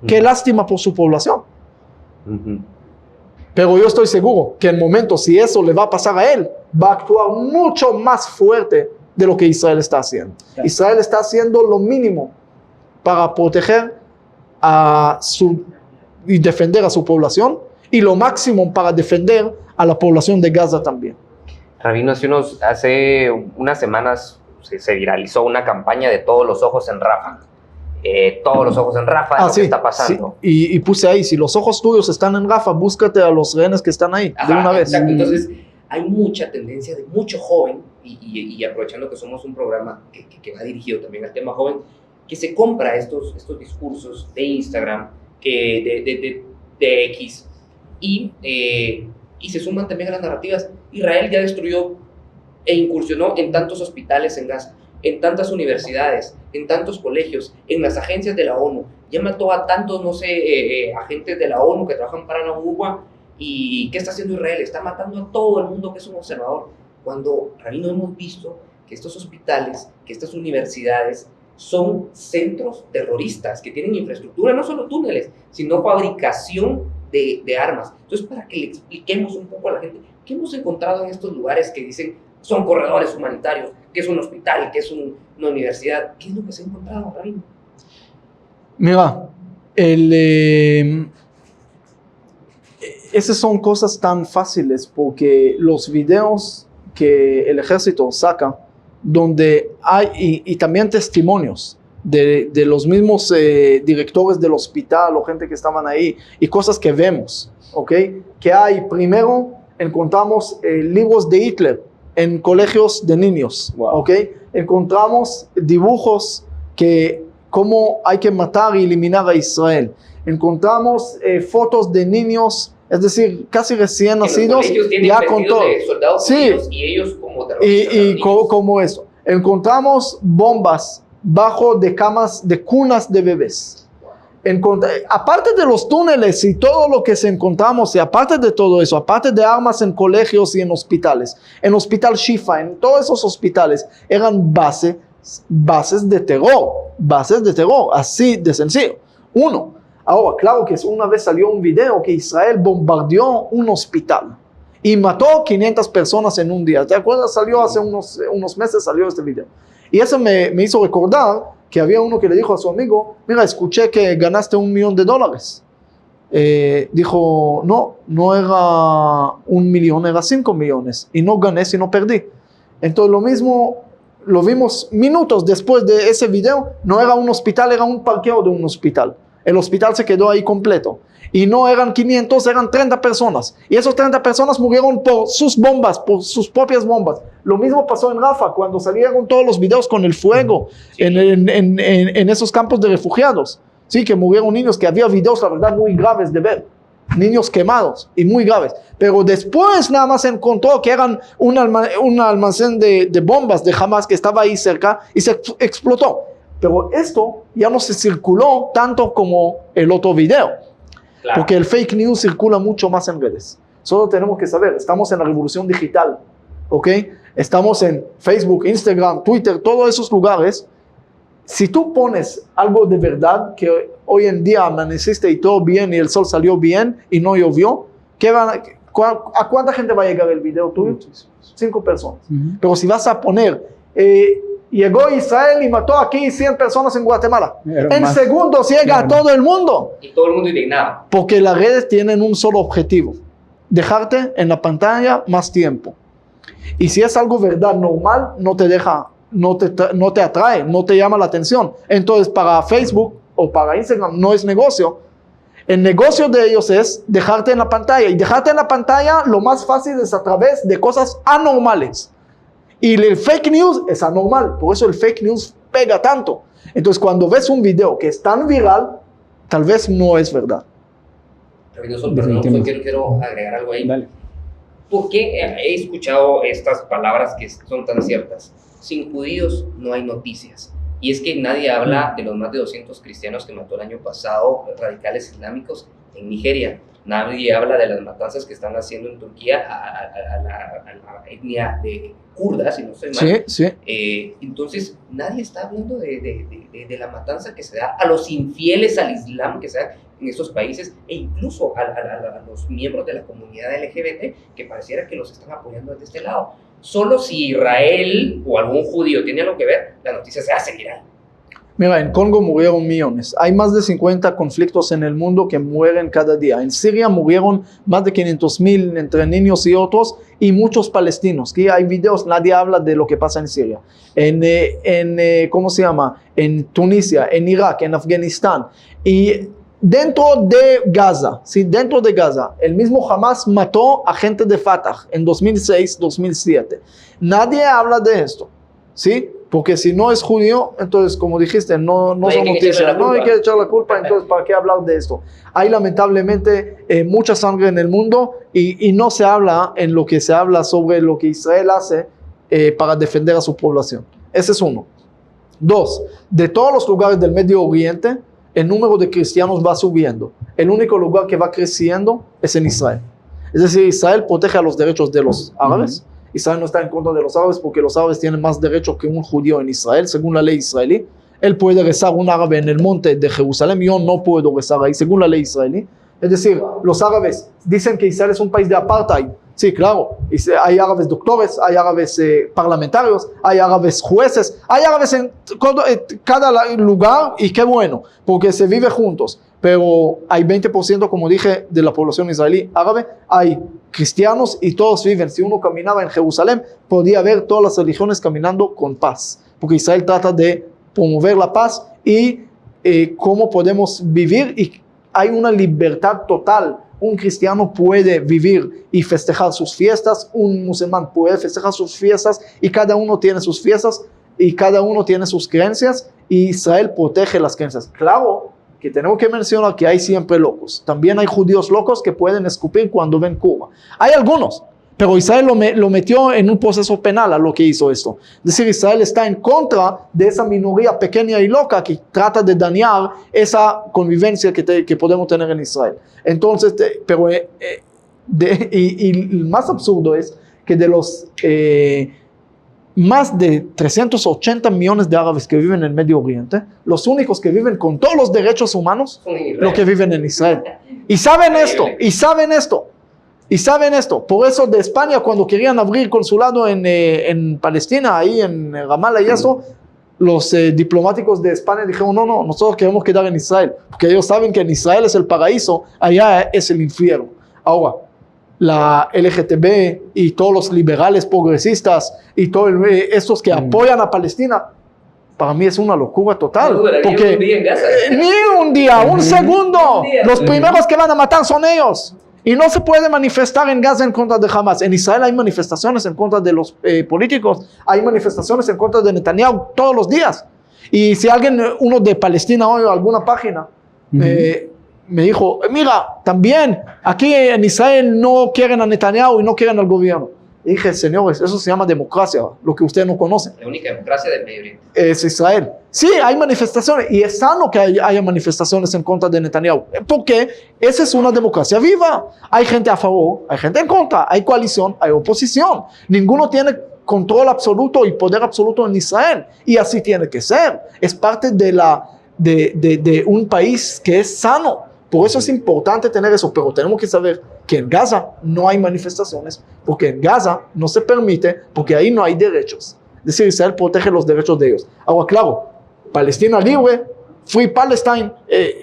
qué lástima por su población. Pero yo estoy seguro que en el momento, si eso le va a pasar a él, va a actuar mucho más fuerte de lo que Israel está haciendo. Claro. Israel está haciendo lo mínimo para proteger y defender a su población, y lo máximo para defender a la población de Gaza también. Rabino, hace unas semanas se viralizó una campaña de todos los ojos en Rafah. Todos los ojos en Rafah, lo que está pasando. Sí. Y puse ahí, si los ojos tuyos están en Rafah, búscate a los rehenes que están ahí, de una vez. Exacto, entonces hay mucha tendencia de mucho joven, y aprovechando que somos un programa que va dirigido también al tema joven, que se compra estos discursos de Instagram, de X, y se suman también a las narrativas. Israel ya destruyó e incursionó en tantos hospitales en Gaza, en tantas universidades, en tantos colegios, en las agencias de la ONU. Ya mató a tantos, agentes de la ONU que trabajan para la UNRWA. ¿Y qué está haciendo Israel? Está matando a todo el mundo que es un observador. Cuando, Rabino, hemos visto que estos hospitales, que estas universidades son centros terroristas que tienen infraestructura, no solo túneles, sino fabricación de armas. Entonces, para que le expliquemos un poco a la gente qué hemos encontrado en estos lugares que dicen son corredores humanitarios, que es un hospital, que es una universidad, ¿qué es lo que se ha encontrado, Rabino? Mira, esas son cosas tan fáciles porque los videos que el ejército saca, donde hay, y también testimonios de los mismos directores del hospital o gente que estaban ahí, y cosas que vemos, ¿ok? Que hay, primero encontramos libros de Hitler en colegios de niños, wow. ¿Ok? Encontramos dibujos que cómo hay que matar y eliminar a Israel. Encontramos fotos de niños, es decir, casi recién nacidos, ya con todo. Sí, y ellos como terroristas. Y como eso. Encontramos bombas bajo de camas, de cunas de bebés. Aparte de los túneles y todo lo que se encontramos, y aparte de todo eso, aparte de armas en colegios y en hospitales, en Hospital Shifa, en todos esos hospitales, eran bases de terror, así de sencillo. Ahora, claro que una vez salió un video que Israel bombardeó un hospital y mató 500 personas en un día. ¿Te acuerdas? Salió hace unos meses, salió este video. Y eso me hizo recordar que había uno que le dijo a su amigo, mira, escuché que ganaste $1 millón. Dijo, no era 1 millón, era 5 millones. Y no gané, sino perdí. Entonces lo mismo lo vimos minutos después de ese video. No era un hospital, era un parqueo de un hospital. El hospital se quedó ahí completo. Y no eran 500, eran 30 personas. Y esas 30 personas murieron por sus bombas, por sus propias bombas. Lo mismo pasó en Rafah, cuando salieron todos los videos con el fuego en esos campos de refugiados. Sí, que murieron niños, que había videos, la verdad, muy graves de ver. Niños quemados y muy graves. Pero después nada más se encontró que eran un almacén de bombas de Hamas que estaba ahí cerca y se explotó. Pero esto ya no se circuló tanto como el otro video. Claro. Porque el fake news circula mucho más en redes. Solo tenemos que saber, estamos en la revolución digital, ¿ok? Estamos en Facebook, Instagram, Twitter, todos esos lugares. Si tú pones algo de verdad, que hoy en día amaneciste y todo bien y el sol salió bien y no llovió, ¿a cuánta gente va a llegar el video tuyo? 5 personas. Pero si vas a poner, llegó Israel y mató aquí 100 personas en Guatemala, en segundos llega a todo el mundo. Y todo el mundo indignado. Porque las redes tienen un solo objetivo: dejarte en la pantalla más tiempo. Y si es algo verdad normal, no te deja, no te atrae, no te llama la atención. Entonces, para Facebook o para Instagram no es negocio. El negocio de ellos es dejarte en la pantalla. Y dejarte en la pantalla, lo más fácil es a través de cosas anormales. Y el fake news es anormal. Por eso el fake news pega tanto. Entonces, cuando ves un video que es tan viral, tal vez no es verdad. Quiero agregar algo ahí. Dale. Porque he escuchado estas palabras que son tan ciertas. Sin judíos no hay noticias. Y es que nadie habla de los más de 200 cristianos que mató el año pasado radicales islámicos en Nigeria. Nadie habla de las matanzas que están haciendo en Turquía a la etnia de kurdas, si no estoy mal. Sí. Entonces, nadie está hablando de la matanza que se da a los infieles al Islam que se da en estos países, e incluso a los miembros de la comunidad LGBT que pareciera que los están apoyando desde este lado. Solo si Israel o algún judío tiene algo que ver, la noticia se hace viral. Mira, en Congo murieron millones. Hay más de 50 conflictos en el mundo que mueren cada día. En Siria murieron más de 500,000 entre niños y otros, y muchos palestinos. Aquí hay videos, nadie habla de lo que pasa en Siria. ¿Cómo se llama? En Tunisia, en Irak, en Afganistán. Y dentro de Gaza, ¿sí? Dentro de Gaza, el mismo Hamas mató a gente de Fatah en 2006, 2007. Nadie habla de esto, ¿sí? Porque si no es judío, entonces, como dijiste, no son noticias. No hay que echar la culpa, entonces, ¿para qué hablar de esto? Hay lamentablemente mucha sangre en el mundo y no se habla en lo que se habla sobre lo que Israel hace para defender a su población. Ese es uno. 2, de todos los lugares del Medio Oriente, el número de cristianos va subiendo. El único lugar que va creciendo es en Israel. Es decir, Israel protege a los derechos de los árabes. Israel no está en contra de los árabes porque los árabes tienen más derechos que un judío en Israel, según la ley israelí. Él puede rezar un árabe en el monte de Jerusalén, yo no puedo rezar ahí, según la ley israelí. Es decir, los árabes dicen que Israel es un país de apartheid. Sí, claro, hay árabes doctores, hay árabes parlamentarios, hay árabes jueces, hay árabes en cada lugar, y qué bueno, porque se vive juntos. Pero hay 20%, como dije, de la población israelí árabe, hay cristianos y todos viven. Si uno caminaba en Jerusalén, podía ver todas las religiones caminando con paz, porque Israel trata de promover la paz y cómo podemos vivir, y hay una libertad total. Un cristiano puede vivir y festejar sus fiestas, un musulmán puede festejar sus fiestas, y cada uno tiene sus fiestas y cada uno tiene sus creencias, y Israel protege las creencias. Claro que tenemos que mencionar que hay siempre locos. También hay judíos locos que pueden escupir cuando ven Cuba. Hay algunos, pero Israel lo metió en un proceso penal a lo que hizo esto. Es decir, Israel está en contra de esa minoría pequeña y loca que trata de dañar esa convivencia que podemos tener en Israel. Entonces, el más absurdo es que de los más de 380 millones de árabes que viven en el Medio Oriente, los únicos que viven con todos los derechos humanos, los que viven en Israel. Y saben esto. Por eso de España, cuando querían abrir consulado en Palestina, ahí en Ramallah y eso, los diplomáticos de España dijeron, no, nosotros queremos quedar en Israel, porque ellos saben que en Israel es el paraíso, allá es el infierno. Ahora, la LGTB y todos los liberales progresistas y todos estos que apoyan a Palestina, para mí es una locura total. Porque ni un día, un segundo. Los primeros que van a matar son ellos. Y no se puede manifestar en Gaza en contra de Hamas. En Israel hay manifestaciones en contra de los políticos, hay manifestaciones en contra de Netanyahu todos los días. Y si uno de Palestina hoy o alguna página me dijo, mira, también aquí en Israel no quieren a Netanyahu y no quieren al gobierno. Y dije, señores, eso se llama democracia, lo que ustedes no conocen. La única democracia del Medio Oriente. Es Israel. Sí, hay manifestaciones y es sano que haya manifestaciones en contra de Netanyahu, porque esa es una democracia viva. Hay gente a favor, hay gente en contra, hay coalición, hay oposición. Ninguno tiene control absoluto y poder absoluto en Israel, y así tiene que ser. Es parte de un país que es sano. Por eso es importante tener eso, pero tenemos que saber que en Gaza no hay manifestaciones, porque en Gaza no se permite, porque ahí no hay derechos. Es decir, Israel protege los derechos de ellos. Ahora, claro, Palestina libre, Free Palestine,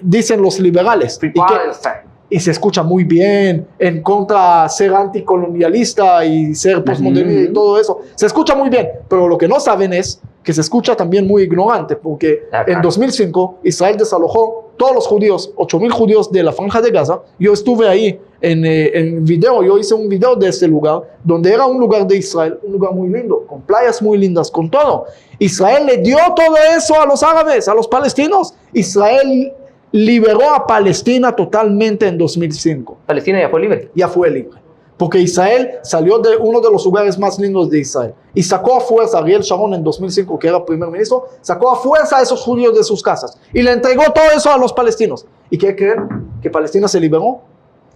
dicen los liberales. Free Palestine. Y se escucha muy bien, en contra de ser anticolonialista y ser postmodernista y todo eso. Se escucha muy bien, pero lo que no saben es que se escucha también muy ignorante, porque en 2005 Israel desalojó todos los judíos, 8,000 judíos de la Franja de Gaza. Yo estuve ahí en video, yo hice un video de ese lugar, donde era un lugar de Israel, un lugar muy lindo, con playas muy lindas, con todo. Israel le dio todo eso a los árabes, a los palestinos. Israel liberó a Palestina totalmente en 2005. Palestina ya fue libre. Ya fue libre. Porque Israel salió de uno de los lugares más lindos de Israel y sacó a fuerza, Ariel Sharon en 2005, que era primer ministro, sacó a fuerza a esos judíos de sus casas y le entregó todo eso a los palestinos. ¿Y qué creen? ¿Que Palestina se liberó?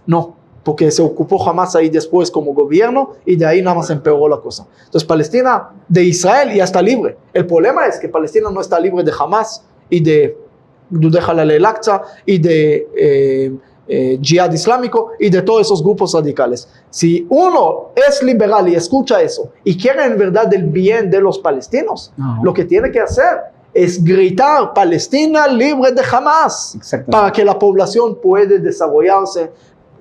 No, porque se ocupó Hamas ahí después como gobierno y de ahí nada más empeoró la cosa. Entonces Palestina de Israel ya está libre. El problema es que Palestina no está libre de Hamas y de Dudejal al-Aqsa y de Jihad Islámico y de todos esos grupos radicales. Si uno es liberal y escucha eso y quiere en verdad el bien de los palestinos, lo que tiene que hacer es gritar Palestina libre de Hamas, para que la población pueda desarrollarse.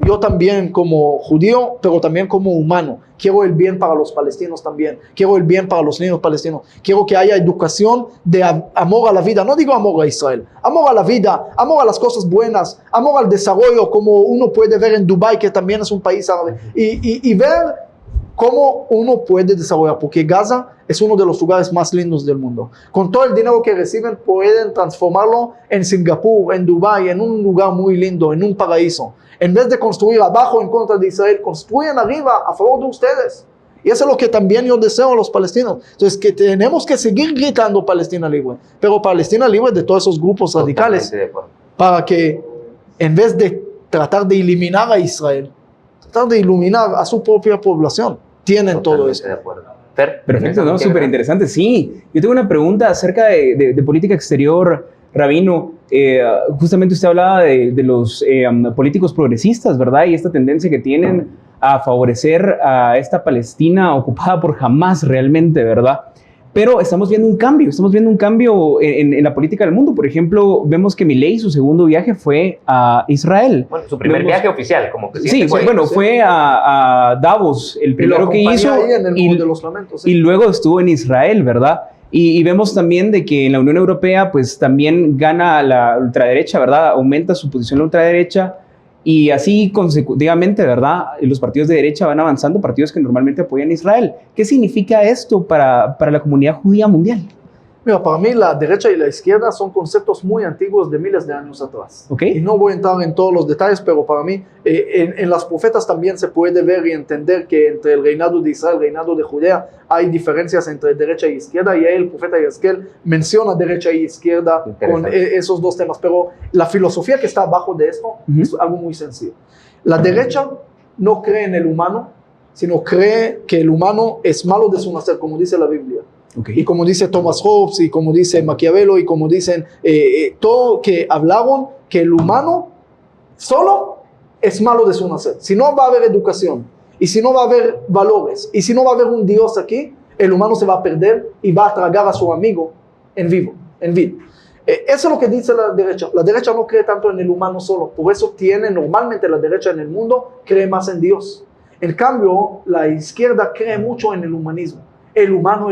Yo también como judío, pero también como humano, quiero el bien para los palestinos también, quiero el bien para los niños palestinos, quiero que haya educación de amor a la vida, no digo amor a Israel, amor a la vida, amor a las cosas buenas, amor al desarrollo, como uno puede ver en Dubái, que también es un país árabe, y ver cómo uno puede desarrollar, porque Gaza es uno de los lugares más lindos del mundo. Con todo el dinero que reciben, pueden transformarlo en Singapur, en Dubái, en un lugar muy lindo, en un paraíso. En vez de construir abajo en contra de Israel, construyen arriba a favor de ustedes. Y eso es lo que también yo deseo a los palestinos. Entonces, que tenemos que seguir gritando Palestina libre, pero Palestina libre de todos esos grupos radicales, para que en vez de tratar de eliminar a Israel, tratar de iluminar a su propia población. Tienen todo eso. Perfecto, ¿no? Súper interesante. Sí, yo tengo una pregunta acerca de política exterior, Rabino. Justamente usted hablaba de los políticos progresistas, ¿verdad? Y esta tendencia que tienen a favorecer a esta Palestina ocupada por Hamas realmente, ¿verdad? Pero estamos viendo un cambio en la política del mundo. Por ejemplo, vemos que Milei, su segundo viaje fue a Israel. Bueno, su primer viaje oficial como presidente. Sí, fue a Davos, el primero que hizo, y luego estuvo en Israel, ¿verdad? Y vemos también de que en la Unión Europea, pues también gana la ultraderecha, ¿verdad? Aumenta su posición la ultraderecha. Y así consecutivamente, ¿verdad? Los partidos de derecha van avanzando, partidos que normalmente apoyan a Israel. ¿Qué significa esto para la comunidad judía mundial? Mira, para mí la derecha y la izquierda son conceptos muy antiguos de miles de años atrás. Okay. Y no voy a entrar en todos los detalles, pero para mí en las profetas también se puede ver y entender que entre el reinado de Israel y el reinado de Judea hay diferencias entre derecha y izquierda, y ahí el profeta Yezquiel menciona derecha y izquierda con esos dos temas. Pero la filosofía que está abajo de esto es algo muy sencillo. La derecha no cree en el humano, sino cree que el humano es malo de su nacer, como dice la Biblia. Okay. Y como dice Thomas Hobbes, y como dice Maquiavelo, y como dicen todo, que hablaron que el humano solo es malo de su nacer. Si no va a haber educación, y si no va a haber valores, y si no va a haber un Dios aquí, el humano se va a perder y va a tragar a su amigo en vida. Eso es lo que dice la derecha. La derecha no cree tanto en el humano solo, por eso normalmente la derecha en el mundo cree más en Dios. En cambio, la izquierda cree mucho en el humanismo. El humano,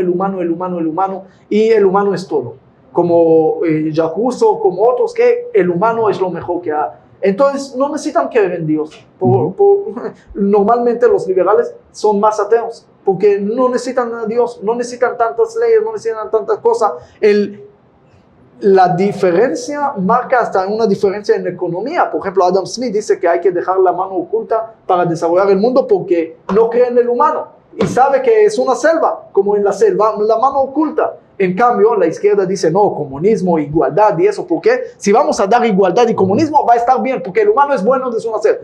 y el humano es todo. Como Jacques Rousseau, como otros, que el humano es lo mejor que hay. Entonces, no necesitan creer en Dios. Normalmente los liberales son más ateos, porque no necesitan a Dios, no necesitan tantas leyes, no necesitan tantas cosas. La diferencia marca hasta una diferencia en la economía. Por ejemplo, Adam Smith dice que hay que dejar la mano oculta para desarrollar el mundo, porque no cree en el humano. y sabe que es una selva, como en la selva, la mano oculta. En cambio, la izquierda dice, no, comunismo, igualdad y eso, ¿por qué? Si vamos a dar igualdad y comunismo, va a estar bien, porque el humano es bueno desde una selva.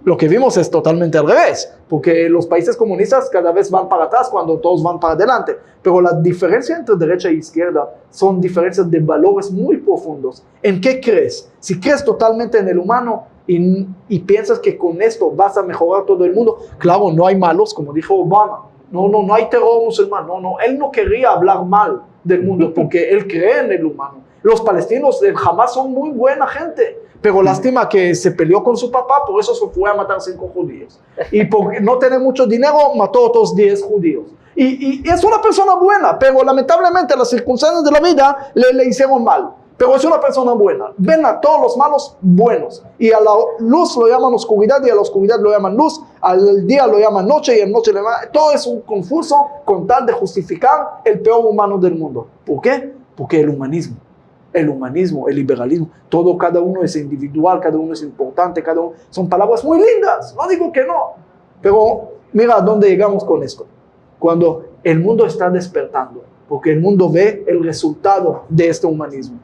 Lo que vimos es totalmente al revés, porque los países comunistas cada vez van para atrás cuando todos van para adelante. Pero la diferencia entre derecha e izquierda son diferencias de valores muy profundos. ¿En qué crees? Si crees totalmente en el humano y piensas que con esto vas a mejorar todo el mundo, claro, no hay malos, como dijo Obama. No hay terror musulmán. Él no quería hablar mal del mundo porque él cree en el humano. Los palestinos jamás son muy buena gente. Pero lástima que se peleó con su papá, por eso se fue a matar 5 judíos. Y por no tener mucho dinero, mató a otros 10 judíos. Y es una persona buena, pero lamentablemente las circunstancias de la vida le hicieron mal. Pero es una persona buena. Ven a todos los malos buenos. Y a la luz lo llaman oscuridad y a la oscuridad lo llaman luz. Al día lo llaman noche y a la noche le llaman... Todo es un confuso con tal de justificar el peor humano del mundo. ¿Por qué? Porque el humanismo, el liberalismo, cada uno es individual, cada uno es importante, son palabras muy lindas, no digo que no, pero mira a dónde llegamos con esto, cuando el mundo está despertando, porque el mundo ve el resultado de este humanismo.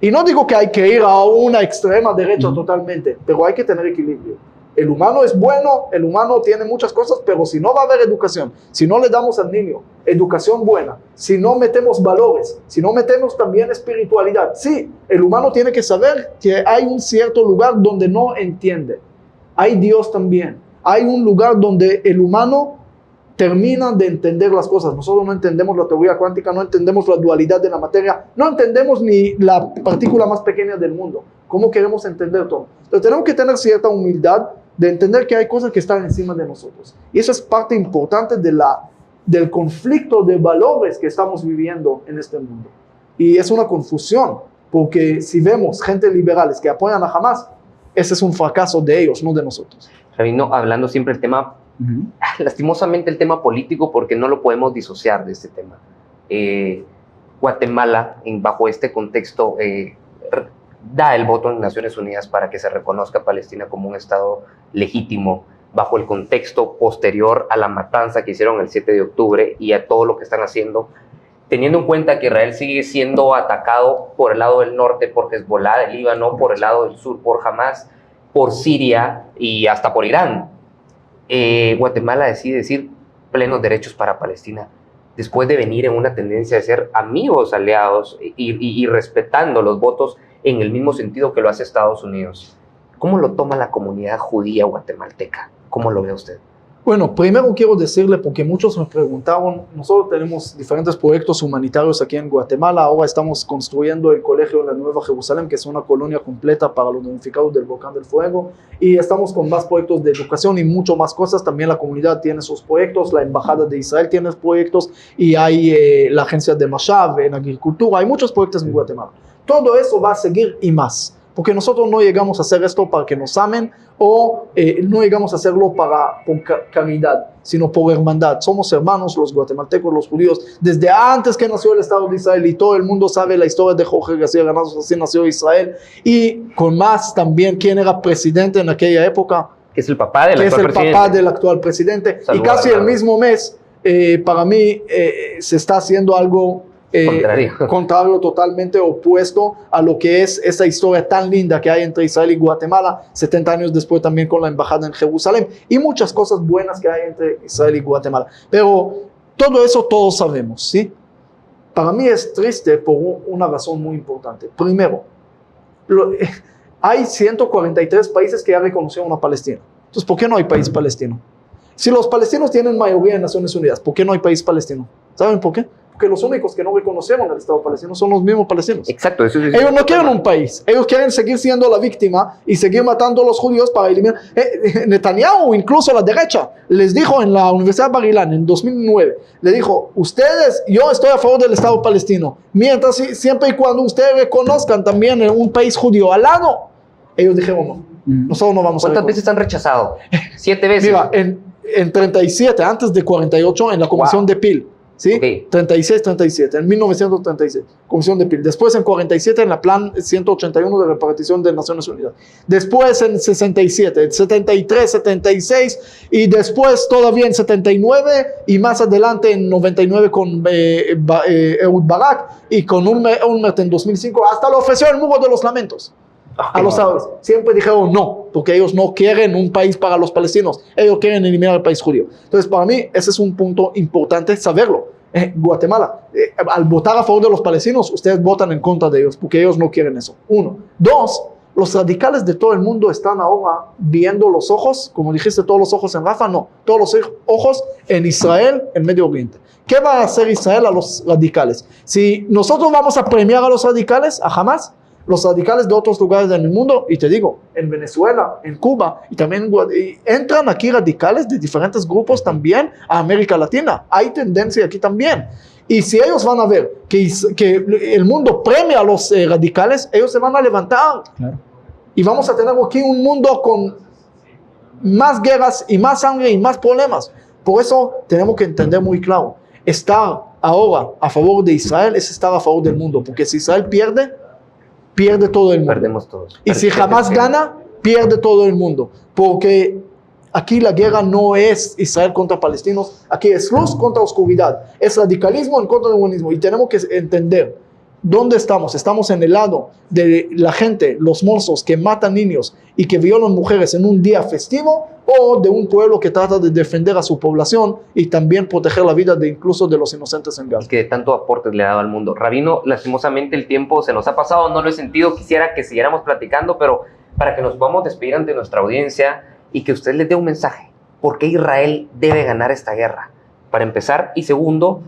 Y no digo que hay que ir a una extrema derecha totalmente, pero hay que tener equilibrio. El humano es bueno, el humano tiene muchas cosas, pero si no va a haber educación, si no le damos al niño educación buena, si no metemos valores, si no metemos también espiritualidad, sí, el humano tiene que saber que hay un cierto lugar donde no entiende. Hay Dios también. Hay un lugar donde el humano termina de entender las cosas. Nosotros no entendemos la teoría cuántica, no entendemos la dualidad de la materia, no entendemos ni la partícula más pequeña del mundo. ¿Cómo queremos entender todo? Entonces tenemos que tener cierta humildad de entender que hay cosas que están encima de nosotros. Y eso es parte importante del conflicto de valores que estamos viviendo en este mundo. Y es una confusión, porque si vemos gente liberales que apoyan a Hamas, ese es un fracaso de ellos, no de nosotros. Rabino, hablando siempre el tema, lastimosamente el tema político, porque no lo podemos disociar de este tema. Guatemala, bajo este contexto, da el voto en Naciones Unidas para que se reconozca a Palestina como un Estado legítimo, bajo el contexto posterior a la matanza que hicieron el 7 de octubre y a todo lo que están haciendo, teniendo en cuenta que Israel sigue siendo atacado por el lado del norte por Hezbollah del Líbano, por el lado del sur por Hamas, por Siria y hasta por Irán. Guatemala decide decir plenos derechos para Palestina, después de venir en una tendencia de ser amigos, aliados y respetando los votos en el mismo sentido que lo hace Estados Unidos. ¿Cómo lo toma la comunidad judía guatemalteca? ¿Cómo lo ve usted? Bueno, primero quiero decirle, porque muchos me preguntaban, nosotros tenemos diferentes proyectos humanitarios aquí en Guatemala. Ahora estamos construyendo el colegio en la Nueva Jerusalén, que es una colonia completa para los damnificados del Volcán del Fuego, y estamos con más proyectos de educación y mucho más cosas. También la comunidad tiene sus proyectos, la Embajada de Israel tiene proyectos, y hay la agencia de Mashav en agricultura. Hay muchos proyectos en Guatemala. Todo eso va a seguir y más, porque nosotros no llegamos a hacer esto para que nos amen, o no llegamos a hacerlo por caridad, sino por hermandad. Somos hermanos, los guatemaltecos, los judíos, desde antes que nació el Estado de Israel, y todo el mundo sabe la historia de Jorge García Granados, así nació Israel, y con más también quién era presidente en aquella época, que es el papá del actual presidente. Papá del actual presidente. Y casi el mismo mes, para mí, se está haciendo algo contrario, totalmente opuesto a lo que es esa historia tan linda que hay entre Israel y Guatemala, 70 años después también con la embajada en Jerusalén, y muchas cosas buenas que hay entre Israel y Guatemala. Pero todo eso todos sabemos, ¿sí? Para mí es triste por una razón muy importante. Primero, hay 143 países que ya reconocieron a Palestina. Entonces, ¿por qué no hay país palestino? Si los palestinos tienen mayoría en Naciones Unidas, ¿por qué no hay país palestino? ¿Saben por qué? Porque los únicos que no reconocieron al Estado palestino son los mismos palestinos. Exacto. Ellos no quieren un país. Ellos quieren seguir siendo la víctima y seguir matando a los judíos para eliminar. Netanyahu, incluso la derecha, les dijo en la Universidad de Bar Ilan en 2009, le dijo, yo estoy a favor del Estado palestino, mientras siempre y cuando ustedes reconozcan también un país judío al lado. Ellos dijeron no. Nosotros no vamos a reconocer. ¿Cuántas veces han rechazado? 7 veces. Mira, en 37, antes de 48, en la Comisión de Peel, ¿sí? Ok. 36-37, en 1936, Comisión de Peel. Después en 47 en la Plan 181 de repartición de Naciones Unidas. Después en 67, 73, 76 y después todavía en 79 y más adelante en 99 con Ehud Barak y con Olmert en 2005. Hasta le ofreció el Muro de los Lamentos a los árabes. Siempre dijeron no, porque ellos no quieren un país para los palestinos, ellos quieren eliminar el país judío. Entonces, para mí, ese es un punto importante saberlo. Guatemala, al votar a favor de los palestinos, ustedes votan en contra de ellos, porque ellos no quieren eso. Uno. Dos, los radicales de todo el mundo están ahora viendo los ojos, como dijiste, todos los ojos en Rafa, no, todos los ojos en Israel, en Medio Oriente. ¿Qué va a hacer Israel a los radicales? Si nosotros vamos a premiar a los radicales, a Hamas, los radicales de otros lugares del mundo, y te digo, en Venezuela, en Cuba, y también entran aquí radicales de diferentes grupos también a América Latina. Hay tendencia aquí también. Y si ellos van a ver que el mundo premia a los radicales, ellos se van a levantar. Claro. Y vamos a tener aquí un mundo con más guerras y más sangre y más problemas. Por eso tenemos que entender muy claro, estar ahora a favor de Israel es estar a favor del mundo, porque si Israel pierde todo el mundo. Perdemos todos. Y si Hamas gana, pierde todo el mundo. Porque aquí la guerra no es Israel contra palestinos, aquí es luz contra oscuridad, es radicalismo en contra del humanismo. Y tenemos que entender dónde estamos. Estamos en el lado de la gente, los monstruos que matan niños y que violan mujeres en un día festivo, o de un pueblo que trata de defender a su población y también proteger la vida de incluso de los inocentes en Gaza. Que de tanto aportes le ha dado al mundo. Rabino, lastimosamente el tiempo se nos ha pasado, no lo he sentido, quisiera que siguiéramos platicando, pero para que nos podamos despedir ante nuestra audiencia y que usted les dé un mensaje. ¿Por qué Israel debe ganar esta guerra? Para empezar, y segundo,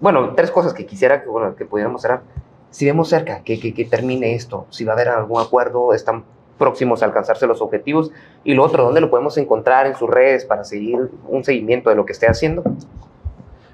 bueno, tres cosas que quisiera que pudiéramos cerrar. Si vemos cerca que termine esto, si va a haber algún acuerdo, están próximos a alcanzarse los objetivos, y lo otro, ¿dónde lo podemos encontrar en sus redes para seguir un seguimiento de lo que esté haciendo?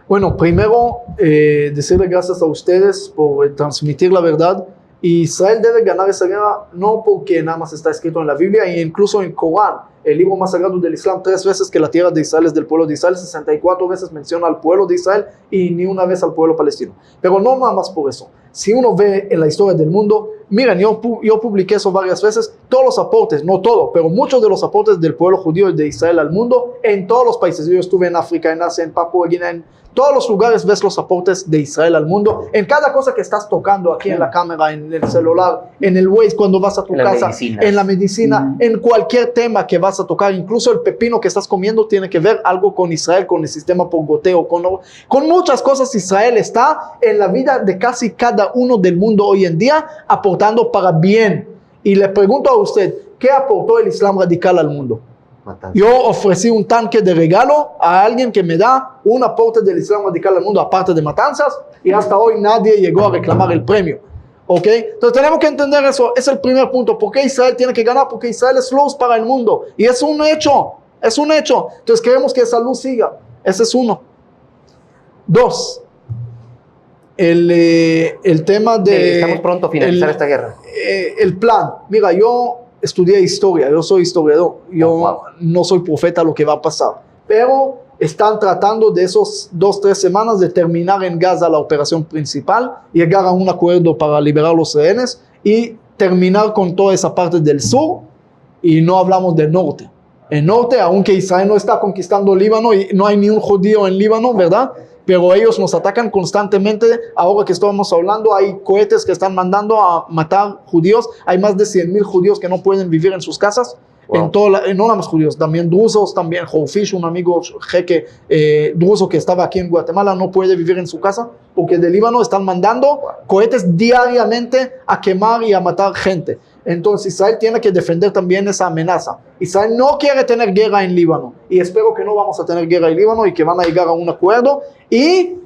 Bueno, primero decirle gracias a ustedes por transmitir la verdad. Israel debe ganar esa guerra no porque nada más está escrito en la Biblia e incluso en Corán, el libro más sagrado del Islam, 3 veces que la tierra de Israel es del pueblo de Israel, 64 veces menciona al pueblo de Israel y ni una vez al pueblo palestino. Pero no nada más por eso. Si uno ve en la historia del mundo, miren, yo publiqué eso varias veces, todos los aportes, no todo, pero muchos de los aportes del pueblo judío y de Israel al mundo, en todos los países. Yo estuve en África, en Asia, en Papua Guinea, en todos los lugares ves los aportes de Israel al mundo, en cada cosa que estás tocando aquí en la cámara, en el celular, en el Waze cuando vas a tu casa, en la medicina, en cualquier tema que vas a tocar, incluso el pepino que estás comiendo tiene que ver algo con Israel, con el sistema por goteo, con muchas cosas. Israel está en la vida de casi cada uno del mundo hoy en día, aportando para bien. Y le pregunto a usted, ¿qué aportó el Islam radical al mundo? Matanza. Yo ofrecí un tanque de regalo a alguien que me da un aporte del Islam radical al mundo, aparte de matanzas, y hasta hoy nadie llegó a reclamar el premio. ¿Ok? Entonces tenemos que entender eso. Es el primer punto. ¿Por qué Israel tiene que ganar? Porque Israel es luz para el mundo. Y es un hecho. Es un hecho. Entonces queremos que esa luz siga. Ese es uno. Dos. El tema de... Estamos pronto a finalizar esta guerra. El plan. Mira, yo estudié historia, yo soy historiador, yo no soy profeta lo que va a pasar, pero están tratando de esos 2-3 semanas de terminar en Gaza la operación principal, llegar a un acuerdo para liberar los rehenes y terminar con toda esa parte del sur, y no hablamos del norte. El norte, aunque Israel no está conquistando Líbano y no hay ni un judío en Líbano, ¿verdad? Pero ellos nos atacan constantemente. Ahora que estamos hablando, hay cohetes que están mandando a matar judíos. Hay más de 100,000 judíos que no pueden vivir en sus casas. Wow. No nada más judíos, también drusos, también Jofish, un amigo jeque druso que estaba aquí en Guatemala, no puede vivir en su casa porque de Líbano están mandando cohetes diariamente a quemar y a matar gente. Entonces Israel tiene que defender también esa amenaza. Israel no quiere tener guerra en Líbano y espero que no vamos a tener guerra en Líbano y que van a llegar a un acuerdo y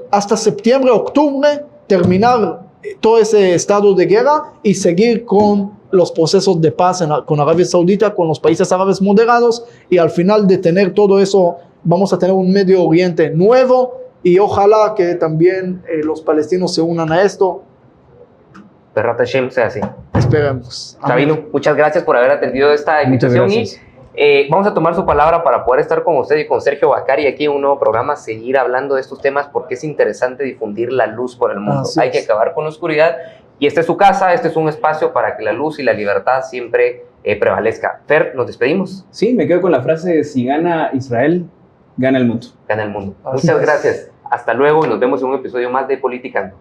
hasta septiembre, octubre terminar todo ese estado de guerra y seguir con los procesos de paz con Arabia Saudita, con los países árabes moderados, y al final de tener todo eso vamos a tener un Medio Oriente nuevo y ojalá que también los palestinos se unan a esto. Perrat Hashem sea así. Esperemos. Rabino, muchas gracias por haber atendido esta invitación y Vamos a tomar su palabra para poder estar con usted y con Sergio Bacari aquí en un nuevo programa, seguir hablando de estos temas porque es interesante difundir la luz por el mundo. Hay que acabar con la oscuridad y esta es su casa, este es un espacio para que la luz y la libertad siempre prevalezca. Fer, ¿nos despedimos? Sí, me quedo con la frase de si gana Israel, gana el mundo. Gana el mundo. Así Muchas es. gracias. Hasta luego y nos vemos en un episodio más de Politicando.